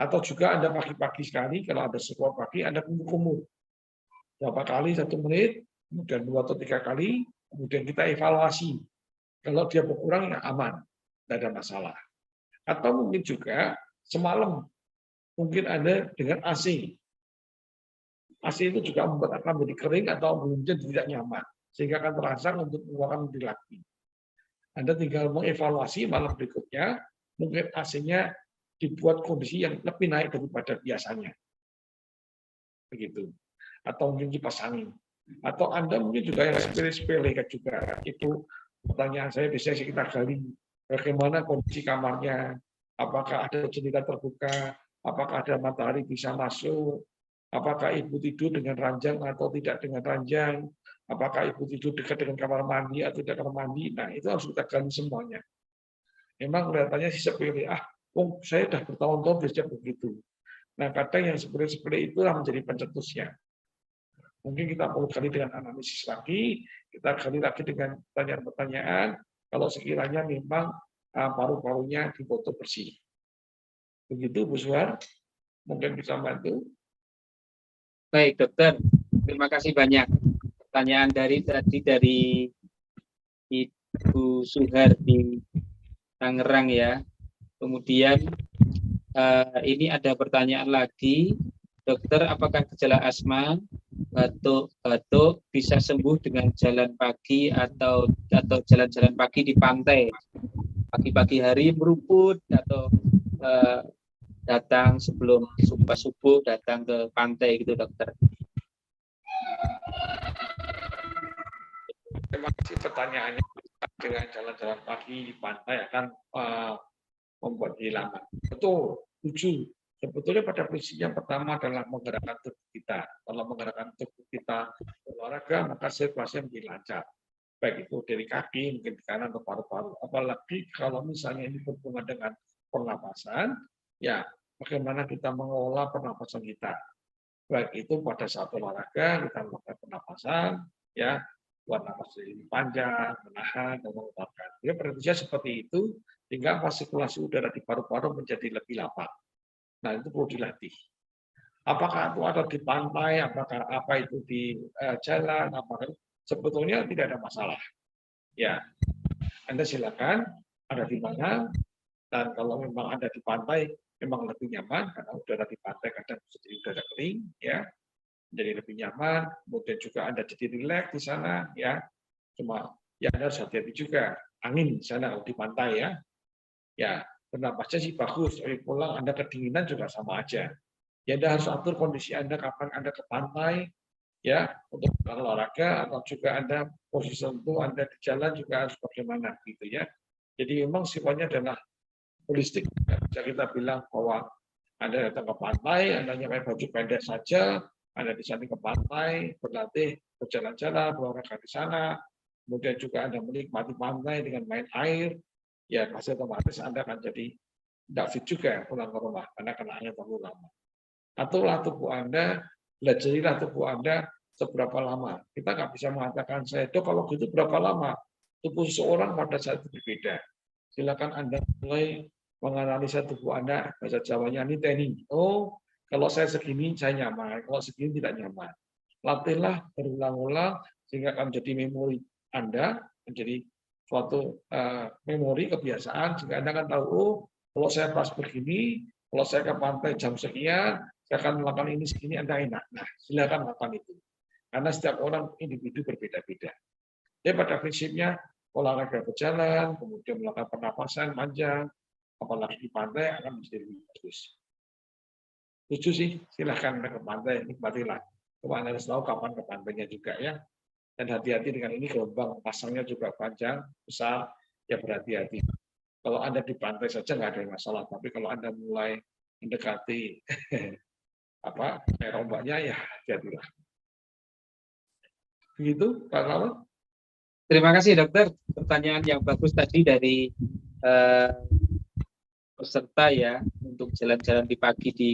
Atau juga Anda pagi-pagi sekali, kalau ada sekolah pagi, Anda kumur-kumur. Berapa kali, 1 menit, kemudian 2 atau 3 kali, kemudian kita evaluasi. Kalau dia berkurang, ya aman, tidak ada masalah. Atau mungkin juga semalam, mungkin Anda dengan AC. AC itu juga membuat akan menjadi kering atau belum jadi tidak nyaman, sehingga akan terangsang untuk mengeluarkan lebih lagi. Anda tinggal mengevaluasi malam berikutnya, mungkin AC-nya dibuat kondisi yang lebih naik daripada biasanya. Begitu. Atau mungkin kipas angin. Atau Anda mungkin juga yang sepele-sepele juga. Itu pertanyaan saya biasanya kita gali. Bagaimana kondisi kamarnya? Apakah ada jendela terbuka? Apakah ada matahari bisa masuk? Apakah ibu tidur dengan ranjang atau tidak dengan ranjang? Apakah ibu tidur dekat dengan kamar mandi atau tidak kamar mandi? Nah, itu harus kita gali semuanya. Memang kelihatannya sih sepele. Saya sudah bertahun-tahun biasanya begitu. Nah, kadang yang sepele-sepele itulah menjadi pencetusnya. Mungkin kita perlu gali dengan analisis lagi, kita gali lagi dengan pertanyaan-pertanyaan, kalau sekiranya memang paru-parunya difoto bersih. Begitu, Bu Suhar, mungkin bisa membantu. Baik, dokter. Terima kasih banyak. Pertanyaan dari Ibu Suhar di Tangerang ya. Kemudian ini ada pertanyaan lagi, dokter, apakah gejala asma, batuk bisa sembuh dengan jalan pagi atau jalan-jalan pagi di pantai, pagi-pagi hari meruput atau datang sebelum subuh datang ke pantai gitu dokter. Terima kasih pertanyaannya. Dengan jalan-jalan pagi di pantai akan membuat kehilangan. Betul, setuju. Sebetulnya pada prinsipnya pertama adalah menggerakkan tubuh kita. Kalau menggerakkan tubuh kita olahraga, maka sirkulasi menjadi lancar. Baik itu dari kaki, mungkin ke kanan atau paru-paru. Apalagi kalau misalnya ini berhubungan dengan pernapasan, ya bagaimana kita mengelola pernapasan kita. Baik itu pada saat olahraga, kita melakukan pernapasan, ya, buat napas lebih panjang, menahan, dan mengeluarkan. Ya, prinsipnya seperti itu, sehingga sirkulasi udara di paru-paru menjadi lebih lapang. Nah, itu perlu dilatih. Apakah itu ada di pantai, apakah apa itu di jalan, apakah sebetulnya tidak ada masalah. Ya, Anda silakan ada di mana, dan kalau memang Anda di pantai, memang lebih nyaman karena udara di pantai kadang jadi udara kering, ya, jadi lebih nyaman. Kemudian juga Anda jadi rileks di sana, ya. Cuma ya Anda harus hati-hati juga, angin di sana kalau di pantai, ya. Ya, bernapasnya sih bagus, tapi pulang Anda kedinginan juga sama aja. Ya Anda harus atur kondisi Anda kapan Anda ke pantai, ya, untuk olahraga, atau juga Anda posisi tertentu Anda di jalan juga harus bagaimana gitu, ya. Jadi memang sifatnya adalah holistik. Bisa kita bilang bahwa Anda datang ke pantai, Anda pakai baju pendek saja, Anda di sana ke pantai, berlatih, berjalan-jalan, berolahraga di sana, kemudian juga Anda menikmati pantai dengan main air, ya pasti otomatis Anda akan jadi tidak fit juga pulang ke rumah karena kena angin terlalu lama. Aturlah tubuh Anda, belajarilah tubuh Anda seberapa lama. Kita nggak bisa mengatakan saya, Dok, kalau gitu berapa lama? Tubuh seseorang pada saat itu berbeda. Silakan Anda mulai menganalisa tubuh Anda, bahasa Jawanya ini teknik. Oh, kalau saya segini saya nyaman, kalau segini tidak nyaman. Latihlah berulang-ulang sehingga akan menjadi memori Anda, menjadi suatu memori kebiasaan sehingga Anda akan tahu, oh, kalau saya pas begini, kalau saya ke pantai jam sekian, saya akan melakukan ini segini, Anda enak. Nah, silakan lakukan itu. Karena setiap orang individu berbeda-beda. Jadi pada prinsipnya olahraga berjalan, kemudian melakukan pernapasan panjang, apalagi di pantai akan menjadi lebih bagus. Lucu sih, silahkan ke pantai, nikmatilah. Cuma Anda harus tahu kapan ke pantainya juga, ya. Dan hati-hati dengan ini, gelombang pasangnya juga panjang, besar, ya berhati-hati. Kalau Anda di pantai saja nggak ada masalah, tapi kalau Anda mulai mendekati air ombaknya, ya hati-hatilah. Begitu, Pak Lawan. Terima kasih dokter, pertanyaan yang bagus tadi dari peserta ya, untuk jalan-jalan di pagi di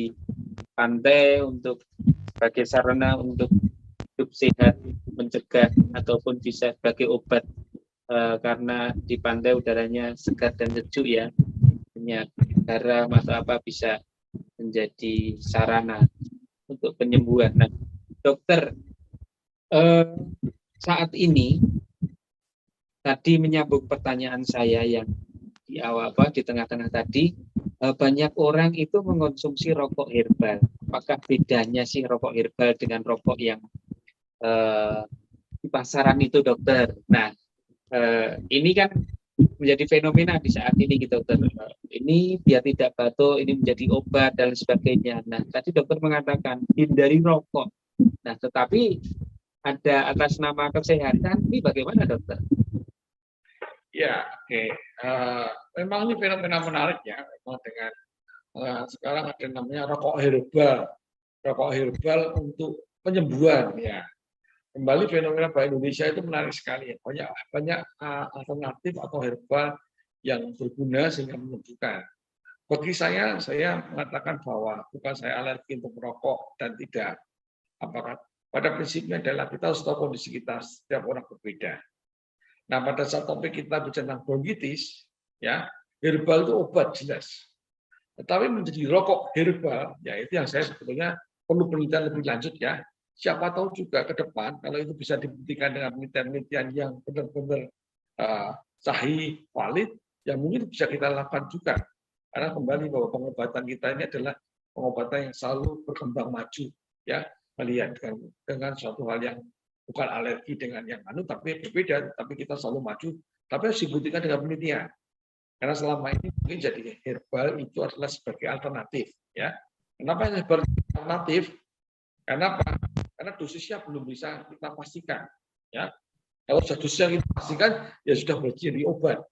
pantai, untuk sebagai sarana untuk hidup sehat, mencegah ataupun bisa sebagai obat karena di pantai udaranya segar dan sejuk ya, banyak garam atau apa bisa menjadi sarana untuk penyembuhan. Nah, dokter, saat ini tadi menyambung pertanyaan saya yang di awal di tengah-tengah tadi, banyak orang itu mengonsumsi rokok herbal. Apakah bedanya sih rokok herbal dengan rokok yang di pasaran itu, dokter? Nah, ini kan menjadi fenomena di saat ini gitu, dokter. Ini biar tidak batuk, ini menjadi obat dan sebagainya. Nah, tadi dokter mengatakan hindari rokok. Nah, tetapi ada atas nama kesehatan, ini bagaimana, dokter? Ya, oke. Memang ini fenomena menarik ya, memang dengan sekarang ada namanya rokok herbal. Rokok herbal untuk penyembuhan, ya. Kembali fenomena Bank Indonesia itu menarik sekali. Banyak alternatif atau herbal yang berguna sehingga menyembuhkan. Bagi saya mengatakan bahwa bukan saya alergi untuk merokok dan tidak. Apakah pada prinsipnya adalah kita harus tahu kondisi kita, setiap orang berbeda. Nah, pada saat topik kita bicara tentang bronkitis, ya, herbal itu obat jelas. Tetapi menjadi rokok herbal, ya itu yang saya sebetulnya perlu penelitian lebih lanjut, ya. Siapa tahu juga ke depan kalau itu bisa dibuktikan dengan penelitian yang benar-benar sahih, valid, ya mungkin bisa kita lakukan juga. Karena kembali bahwa pengobatan kita ini adalah pengobatan yang selalu berkembang maju, ya, melihat dengan suatu hal yang bukan alergi dengan yang tapi berbeda, tapi kita selalu maju, tapi harus dibuktikan dengan penelitian. Karena selama ini mungkin jadi herbal itu adalah sebagai alternatif, ya. Kenapa herbal alternatif? Karena apa? Karena dosisnya belum bisa kita pastikan, ya. Kalau sudah dosisnya kita pastikan, ya sudah jadi obat.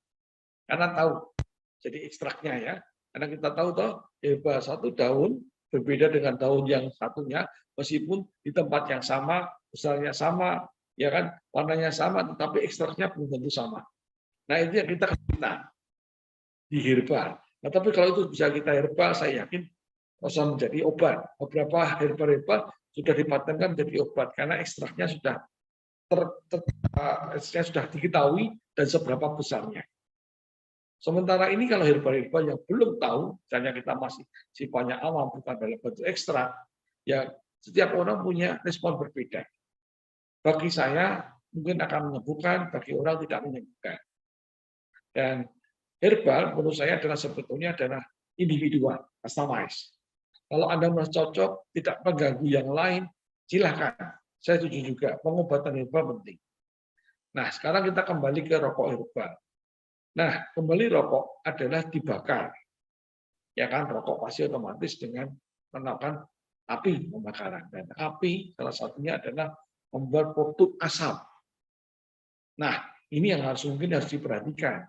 Karena tahu, jadi ekstraknya ya. Karena kita tahu toh herbal satu daun berbeda dengan daun yang satunya, meskipun di tempat yang sama, besarnya sama, ya kan, warnanya sama, tetapi ekstraknya belum tentu sama. Nah itu yang kita di herbal. Nah, tapi kalau itu bisa kita herbal, saya yakin bisa menjadi obat. Beberapa herbal sudah dipatenkan menjadi obat karena ekstraknya sudah sudah diketahui dan seberapa besarnya. Sementara ini kalau herbal-herbal yang belum tahu, misalnya kita masih sifatnya awam bukan dalam bentuk ekstrak, ya setiap orang punya respon berbeda. Bagi saya mungkin akan menyembuhkan, bagi orang tidak menyembuhkan. Dan herbal menurut saya adalah sebetulnya adalah individual, customized. Kalau Anda merasa cocok, tidak mengganggu yang lain, silakan. Saya setuju juga, pengobatan herbal penting. Nah, sekarang kita kembali ke rokok herbal. Nah, kembali rokok adalah dibakar. Ya kan, rokok pasti otomatis dengan menaikkan api pembakaran. Dan api salah satunya adalah membuat produk asap. Nah, ini yang mungkin harus diperhatikan.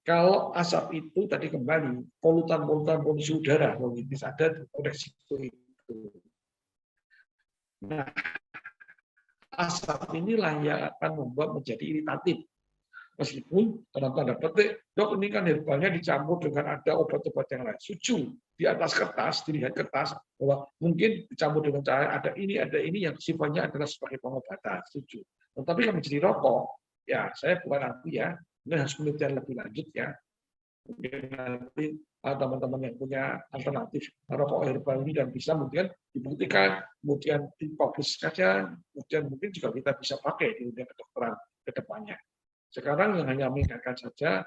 Kalau asap itu tadi kembali polutan-polutan polusi udara, polusi ada resiko itu. Nah, asap inilah yang akan membuat menjadi iritatif. Meskipun dalam tanda petik, dok ini kan herbalnya dicampur dengan ada obat-obat yang lain. Setuju, di atas kertas, dilihat kertas, bahwa mungkin dicampur dengan cara ada ini yang sifatnya adalah sebagai pengobatan. Setuju. Tetapi kalau menjadi rokok, ya saya bukan anti ya, ini harus penelitian lebih lanjut ya. Mungkin nanti teman-teman yang punya alternatif rokok herbal ini dan bisa mungkin dibuktikan, kemudian dipublish saja, kemudian mungkin juga kita bisa pakai di dunia kedokteran ke depannya. Sekarang yang hanya mengingatkan saja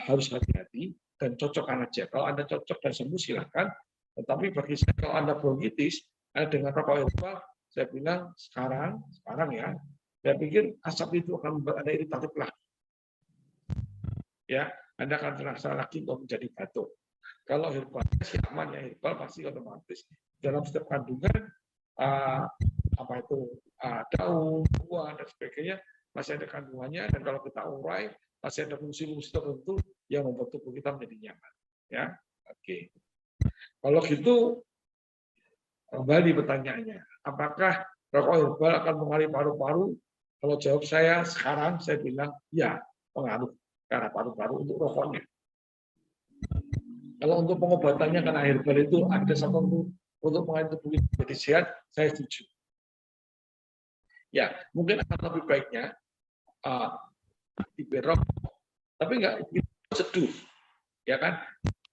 harus hati-hati dan cocokkan aja. Kalau Anda cocok dan sembuh silakan. Tetapi bagi saya kalau Anda bronkitis dengan rokok herbal, saya bilang sekarang ya, saya pikir asap itu akan membuat Anda iritatif lagi. Ya, Anda akan terasa lagi untuk menjadi batuk. Kalau herbal sih aman ya, herbal pasti otomatis dalam setiap kandungan daun, buah dan sebagainya masih ada kandungannya, dan kalau kita urai masih ada fungsi-fungsi tertentu yang membuat tubuh kita menjadi nyaman. Ya, oke. Kalau gitu kembali pertanyaannya, apakah rokok herbal akan mengaruhi paru-paru? Kalau jawab saya sekarang, saya bilang ya, pengaruh karena paru-paru untuk rokoknya. Kalau untuk pengobatannya karena herbal itu ada satu untuk mengatur tubuh menjadi sehat, saya setuju. Ya, mungkin akan lebih baiknya diberok, tapi nggak seduh, ya kan?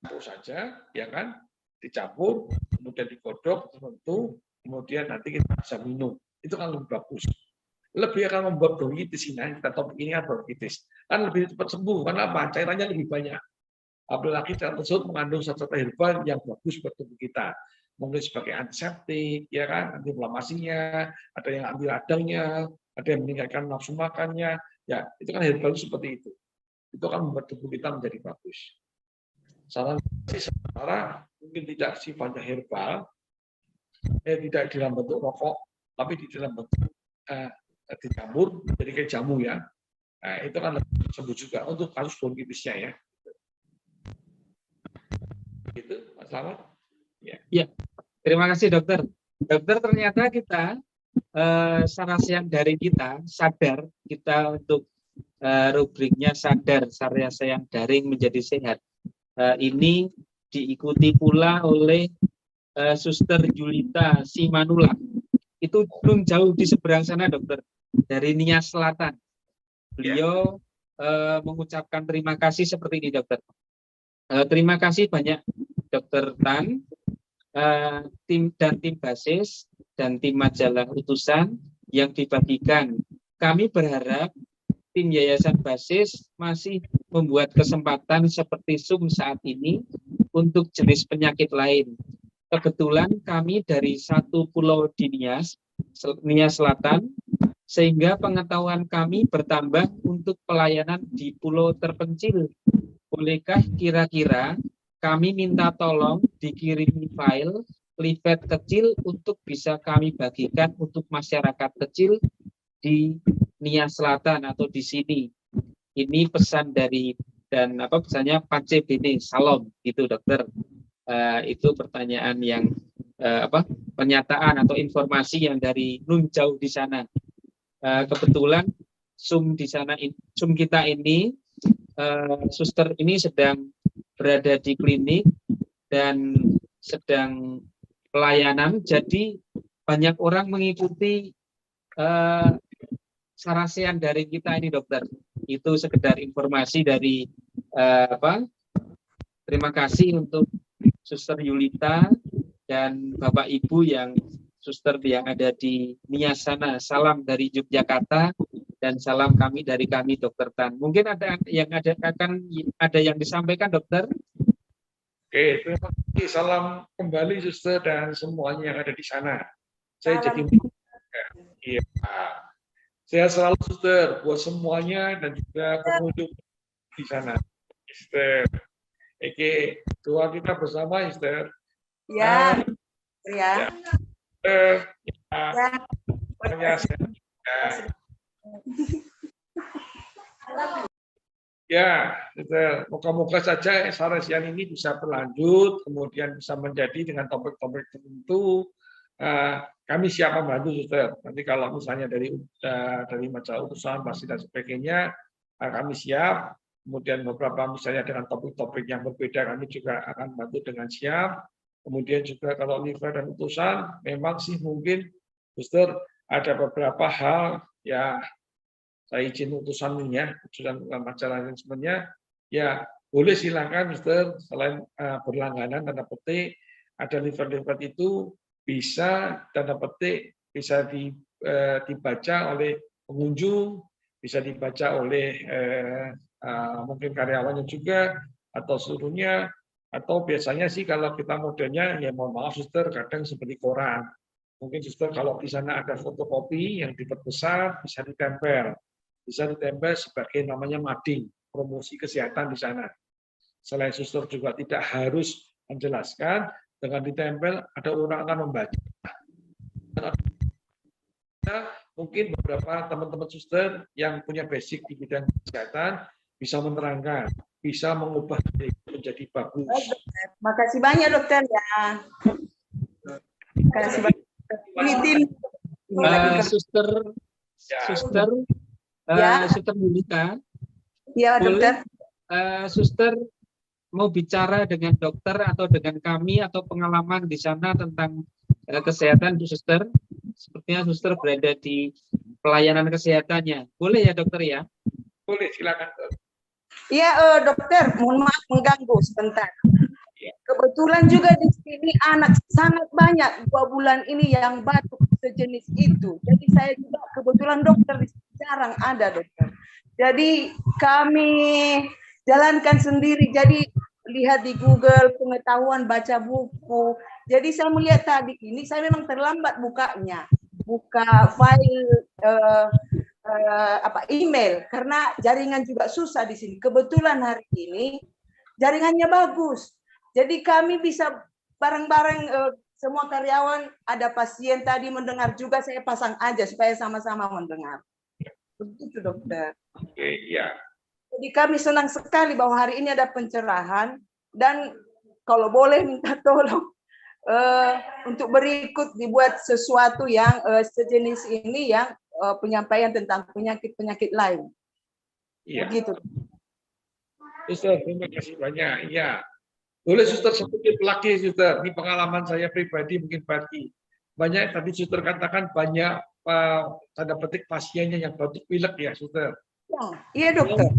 Campur saja, ya kan? Dicampur, kemudian digodok tertentu, kemudian nanti kita bisa minum. Itu kan lebih bagus. Lebih akan membuat bronkitis ini. Kita topik ini kan bronkitis, kan lebih cepat sembuh. Karena apa? Cairannya lebih banyak. Apalagi cairan tersebut mengandung zat-zat herbal yang bagus buat tubuh kita. Mungkin sebagai antiseptik, ya kan? Anti-inflamasinya, ada yang anti radangnya, ada yang meningkatkan nafsu makannya. Ya, itu kan herbal seperti itu. Itu akan membuat tubuh kita menjadi bagus. Saran sementara mungkin tidak sifatnya herbal, tidak di dalam bentuk rokok, tapi di dalam bentuk dicampur jadi kayak jamu ya. Nah, itu kan lebih sembuh juga untuk kasus bronkitisnya ya. Gitu, Mas Slamet. Ya, terima kasih dokter. Dokter, ternyata kita secara siang dari kita sadar kita untuk rubriknya sadar sarya sayang daring menjadi sehat. Ini diikuti pula oleh Suster Julita Simanula. Itu belum jauh di seberang sana dokter, dari Nias Selatan. Beliau mengucapkan terima kasih seperti ini dokter. Terima kasih banyak Dokter Tan, tim Basis dan tim majalah Utusan yang dibagikan. Kami berharap tim Yayasan Basis masih membuat kesempatan seperti Zoom saat ini untuk jenis penyakit lain. Kebetulan kami dari satu pulau di Nias Selatan, sehingga pengetahuan kami bertambah untuk pelayanan di pulau terpencil bolehkah kira-kira kami minta tolong dikirimi file leaflet kecil untuk bisa kami bagikan untuk masyarakat kecil di Nia Selatan atau di sini. Ini pesan dari dan pesannya Pak CBD Salam gitu dokter. Itu pertanyaan yang pernyataan atau informasi yang dari nun jauh di sana. Kebetulan Zoom di sana, Zoom kita ini suster ini sedang berada di klinik dan sedang pelayanan, jadi banyak orang mengikuti sarasean dari kita ini dokter. Itu sekedar informasi dari terima kasih untuk Suster Yulita dan Bapak Ibu yang suster yang ada di Nia sana. Salam dari Yogyakarta dan salam dari kami Dokter Tan. Mungkin ada yang disampaikan dokter? Oke, terima kasih. Salam kembali suster dan semuanya yang ada di sana. Saya jadi iya. Sehat selalu suster buat semuanya dan juga pengunjung di sana. Suster. Oke, doa kita bersama, Sister. Ya. Ya. Ya, moga-moga saja sarasian ini bisa berlanjut, kemudian bisa menjadi dengan topik-topik tertentu. Kami siap membantu, Sister. Nanti kalau misalnya dari majalah utusan, pasti dan sebagainya, kami siap. Kemudian beberapa misalnya dengan topik-topik yang berbeda, kami juga akan bantu dengan siap. Kemudian juga kalau liver dan utusan, memang sih mungkin, Sister, ada beberapa hal ya saya izin utusan majalah yang sebenarnya ya boleh silakan Mister, selain berlangganan tanda petik ada liver itu bisa tanda petik bisa dibaca oleh pengunjung, bisa dibaca oleh mungkin karyawannya juga atau seluruhnya, atau biasanya sih kalau kita modelnya ya mohon maaf Suster kadang seperti koran. Mungkin Suster kalau di sana ada fotokopi yang diperbesar bisa ditempel sebagai namanya mading, promosi kesehatan di sana. Selain Suster juga tidak harus menjelaskan, dengan ditempel ada orang akan membaca. Mungkin beberapa teman-teman Suster yang punya basic di bidang kesehatan bisa menerangkan, bisa mengubah menjadi bagus. Makasih banyak dokter ya. Makasih banyak. Suster Yulita. Ya dokter. Suster mau bicara dengan dokter atau dengan kami atau pengalaman di sana tentang kesehatan Bu Suster. Sepertinya Suster berada di pelayanan kesehatannya. Boleh ya dokter ya? Boleh, silakan. Iya dokter, mohon maaf mengganggu sebentar. Kebetulan juga di sini anak sangat banyak 2 bulan ini yang batuk sejenis itu. Jadi saya juga kebetulan dokter jarang ada dokter. Jadi kami jalankan sendiri. Jadi lihat di Google pengetahuan, baca buku. Jadi saya melihat tadi ini saya memang terlambat bukanya, buka file email karena jaringan juga susah di sini. Kebetulan hari ini jaringannya bagus. Jadi kami bisa bareng-bareng semua karyawan, ada pasien tadi mendengar juga, saya pasang aja supaya sama-sama mendengar. Begitu dokter. Oke, ya. Jadi kami senang sekali bahwa hari ini ada pencerahan dan kalau boleh minta tolong untuk berikut dibuat sesuatu yang sejenis ini yang penyampaian tentang penyakit-penyakit lain. Iya. Begitu. Suster, terima kasih banyak. Iya. Boleh Suster sedikit lagi Suster. Ini pengalaman saya pribadi mungkin bagi banyak tadi Suster katakan banyak tanda petik pasiennya yang batuk pilek ya Suster. Iya dokter.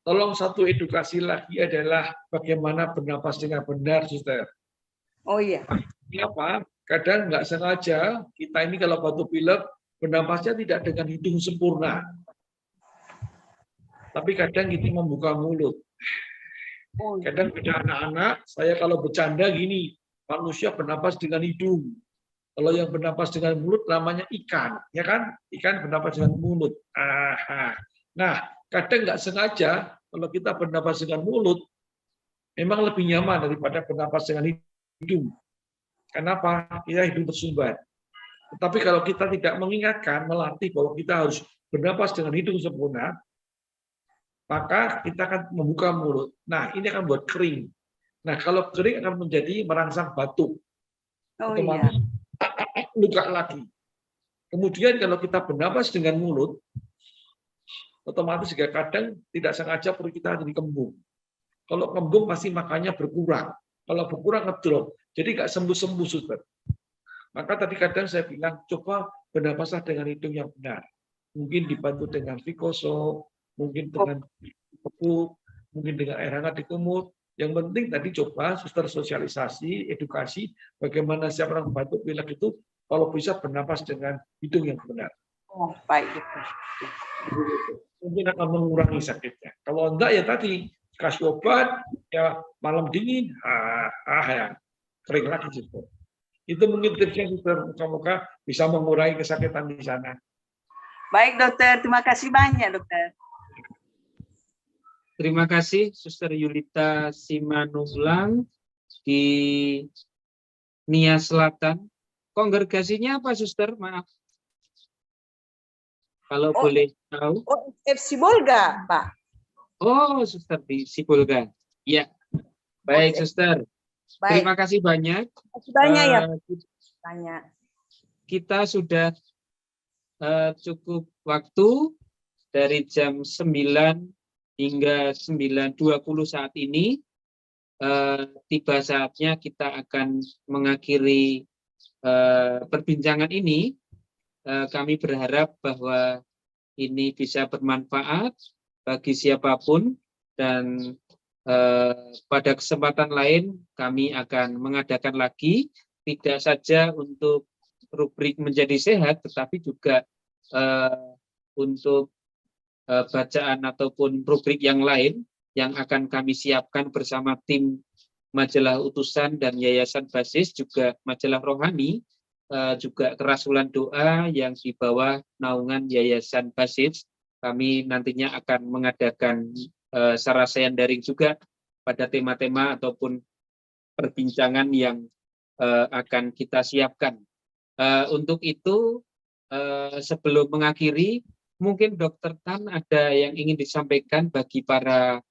Tolong satu edukasi lagi adalah bagaimana bernapas dengan benar Suster. Oh iya. Kenapa? Kadang nggak sengaja kita ini kalau batuk pilek bernapasnya tidak dengan hidung sempurna. Tapi kadang kita membuka mulut. Kadang ada anak-anak, saya kalau bercanda gini, manusia bernapas dengan hidung. Kalau yang bernapas dengan mulut namanya ikan, ya kan? Ikan bernapas dengan mulut. Nah, kadang nggak sengaja kalau kita bernapas dengan mulut, memang lebih nyaman daripada bernapas dengan hidung. Kenapa? Kita hidung tersumbat. Tetapi kalau kita tidak mengingatkan, melatih bahwa kita harus bernapas dengan hidung sempurna, maka kita akan membuka mulut. Nah, ini akan buat kering. Nah, kalau kering akan menjadi merangsang batuk. Oh Otomatis iya. luka lagi. Kemudian kalau kita bernapas dengan mulut, otomatis juga kadang tidak sengaja perut kita jadi kembung. Kalau kembung pasti makannya berkurang. Kalau berkurang ngedrop. Jadi nggak sembuh-sembuh, Saudara. Maka tadi kadang saya bilang, coba bernapaslah dengan hidung yang benar. Mungkin dibantu dengan Vicosol, mungkin dengan pupuk, mungkin dengan air hangat di kumur. Yang penting tadi coba suster sosialisasi, edukasi, bagaimana siapa orang batuk pilek itu kalau bisa bernapas dengan hidung yang benar. Oh, baik itu. Mungkin akan mengurangi sakitnya. Kalau enggak ya tadi kasih obat, ya malam dingin, ya kering lagi gitu. Itu mungkin tipsnya, Suster. Moga-moga bisa mengurangi kesakitan di sana. Baik dokter, terima kasih banyak dokter. Terima kasih Suster Yulita Simanunglang di Nia Selatan. Kongregasinya apa, Suster? Maaf. Kalau boleh tahu. Oh, FC Bolga, Pak. Oh, Suster di Sipulga. Ya. Baik, Suster. Baik. Terima kasih banyak. Terima kasih banyak ya. Banyak. Kita sudah cukup waktu dari jam 9 hingga 9.20 saat ini. Tiba saatnya kita akan mengakhiri perbincangan ini. Kami berharap bahwa ini bisa bermanfaat bagi siapapun dan pada kesempatan lain kami akan mengadakan lagi, tidak saja untuk rubrik menjadi sehat, tetapi juga untuk bacaan ataupun rubrik yang lain yang akan kami siapkan bersama tim Majalah Utusan dan Yayasan Basis, juga Majalah Rohani, juga Kerasulan Doa yang di bawah naungan Yayasan Basis. Kami nantinya akan mengadakan sarasehan daring juga pada tema-tema ataupun perbincangan yang akan kita siapkan. Untuk itu, sebelum mengakhiri, mungkin Dr. Tan ada yang ingin disampaikan bagi para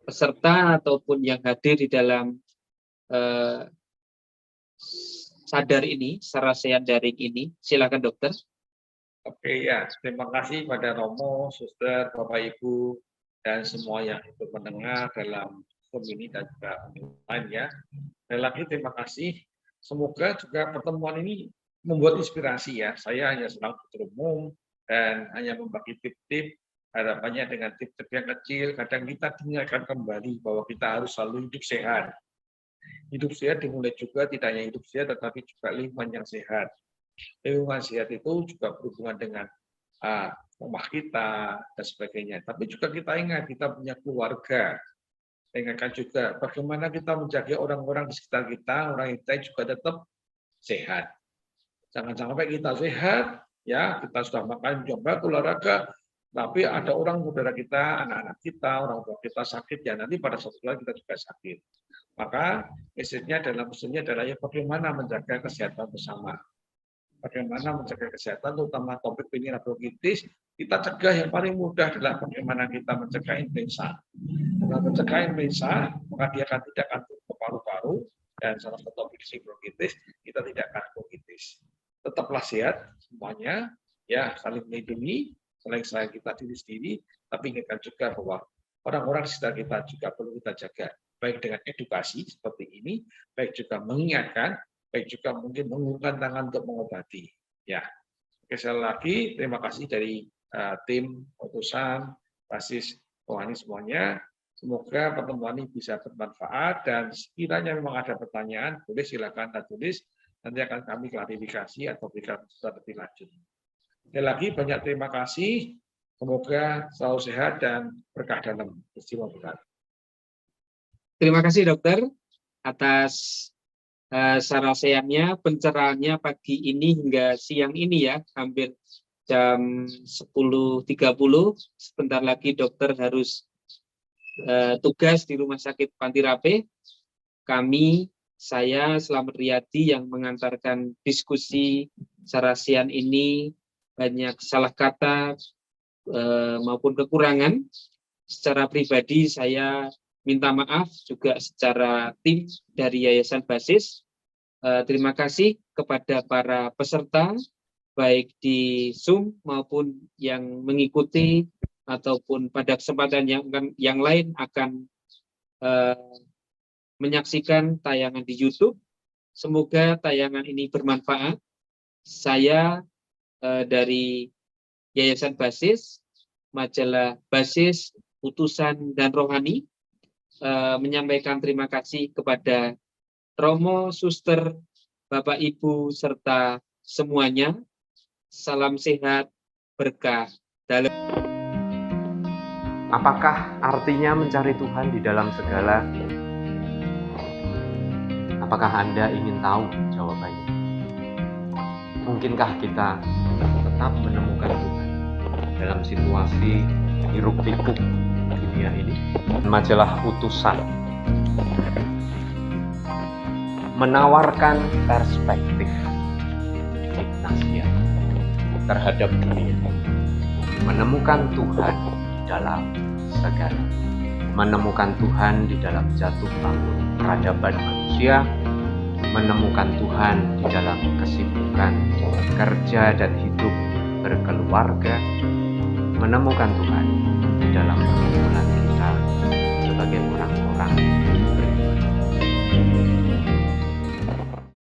peserta ataupun yang hadir di dalam sadar ini, sarasehan daring ini. Silakan dokter. Oke ya, terima kasih pada Romo, Suster, Bapak Ibu, dan semua yang ikut mendengar dalam Zoom ini dan juga online ya. Dan lagi terima kasih. Semoga juga pertemuan ini membuat inspirasi ya. Saya hanya sedang berumum dan hanya membagi tip-tip. Harapannya dengan tip-tip yang kecil, kadang kita dengarkan kembali bahwa kita harus selalu hidup sehat. Hidup sehat dimulai juga tidak hanya hidup sehat, tetapi juga lingkungan yang sehat. Lingkungan sehat itu juga berhubungan dengan rumah kita dan sebagainya. Tapi juga kita ingat kita punya keluarga. Ingatkan juga bagaimana kita menjaga orang-orang di sekitar kita, orang kita juga tetap sehat. Jangan sampai kita sehat, ya kita sudah makan, coba olahraga, tapi ada orang saudara kita, anak-anak kita, orang tua kita sakit, ya nanti pada suatu saat kita juga sakit. Maka message-nya adalah ya bagaimana menjaga kesehatan bersama. Bagaimana menjaga kesehatan, terutama topik penyakit bronkitis, kita cegah yang paling mudah adalah bagaimana kita mencegah influenza. Dengan mencegah influenza, maka dia akan tidak akan ke paru-paru, dan salah satu topik bronkitis, kita tidak akan bronkitis. Tetaplah sehat semuanya, ya saling melindungi, selain kita diri sendiri, tapi ingatkan juga bahwa orang-orang di sekitar kita juga perlu kita jaga, baik dengan edukasi seperti ini, baik juga mengingatkan, baik juga mungkin mengulurkan tangan untuk mengobati. Ya, sekali lagi terima kasih dari tim utusan Basis Rohani semuanya. Semoga pertemuan ini bisa bermanfaat dan sekiranya memang ada pertanyaan, boleh silakan tulis. Nanti akan kami klarifikasi atau berikan lebih lanjut. Sekali lagi banyak terima kasih. Semoga selalu sehat dan berkah dalam peristiwa besar. Terima kasih dokter atas sarasehannya, pencerahannya pagi ini hingga siang ini ya, hampir jam 10.30. Sebentar lagi dokter harus tugas di Rumah Sakit Pantirape. Saya Slamet Riyadi yang mengantarkan diskusi Sarasian ini banyak salah kata maupun kekurangan. Secara pribadi saya minta maaf juga secara tim dari Yayasan Basis. Terima kasih kepada para peserta baik di Zoom maupun yang mengikuti ataupun pada kesempatan yang lain akan menyaksikan tayangan di YouTube. Semoga tayangan ini bermanfaat. Saya dari Yayasan Basis, majalah Basis, Utusan dan Rohani, menyampaikan terima kasih kepada Romo, Suster, Bapak Ibu, serta semuanya. Salam sehat, berkah dalam. Apakah artinya mencari Tuhan di dalam segala? Apakah Anda ingin tahu jawabannya? Mungkinkah kita tetap menemukan Tuhan dalam situasi hiruk-pikuk dunia ini? Majalah Utusan menawarkan perspektif Ignatian terhadap dunia, menemukan Tuhan dalam segala, menemukan Tuhan di dalam jatuh bangun peradaban manusia, menemukan Tuhan di dalam kesibukan kerja dan hidup berkeluarga, menemukan Tuhan di dalam pergumulan kita sebagai orang-orang beriman.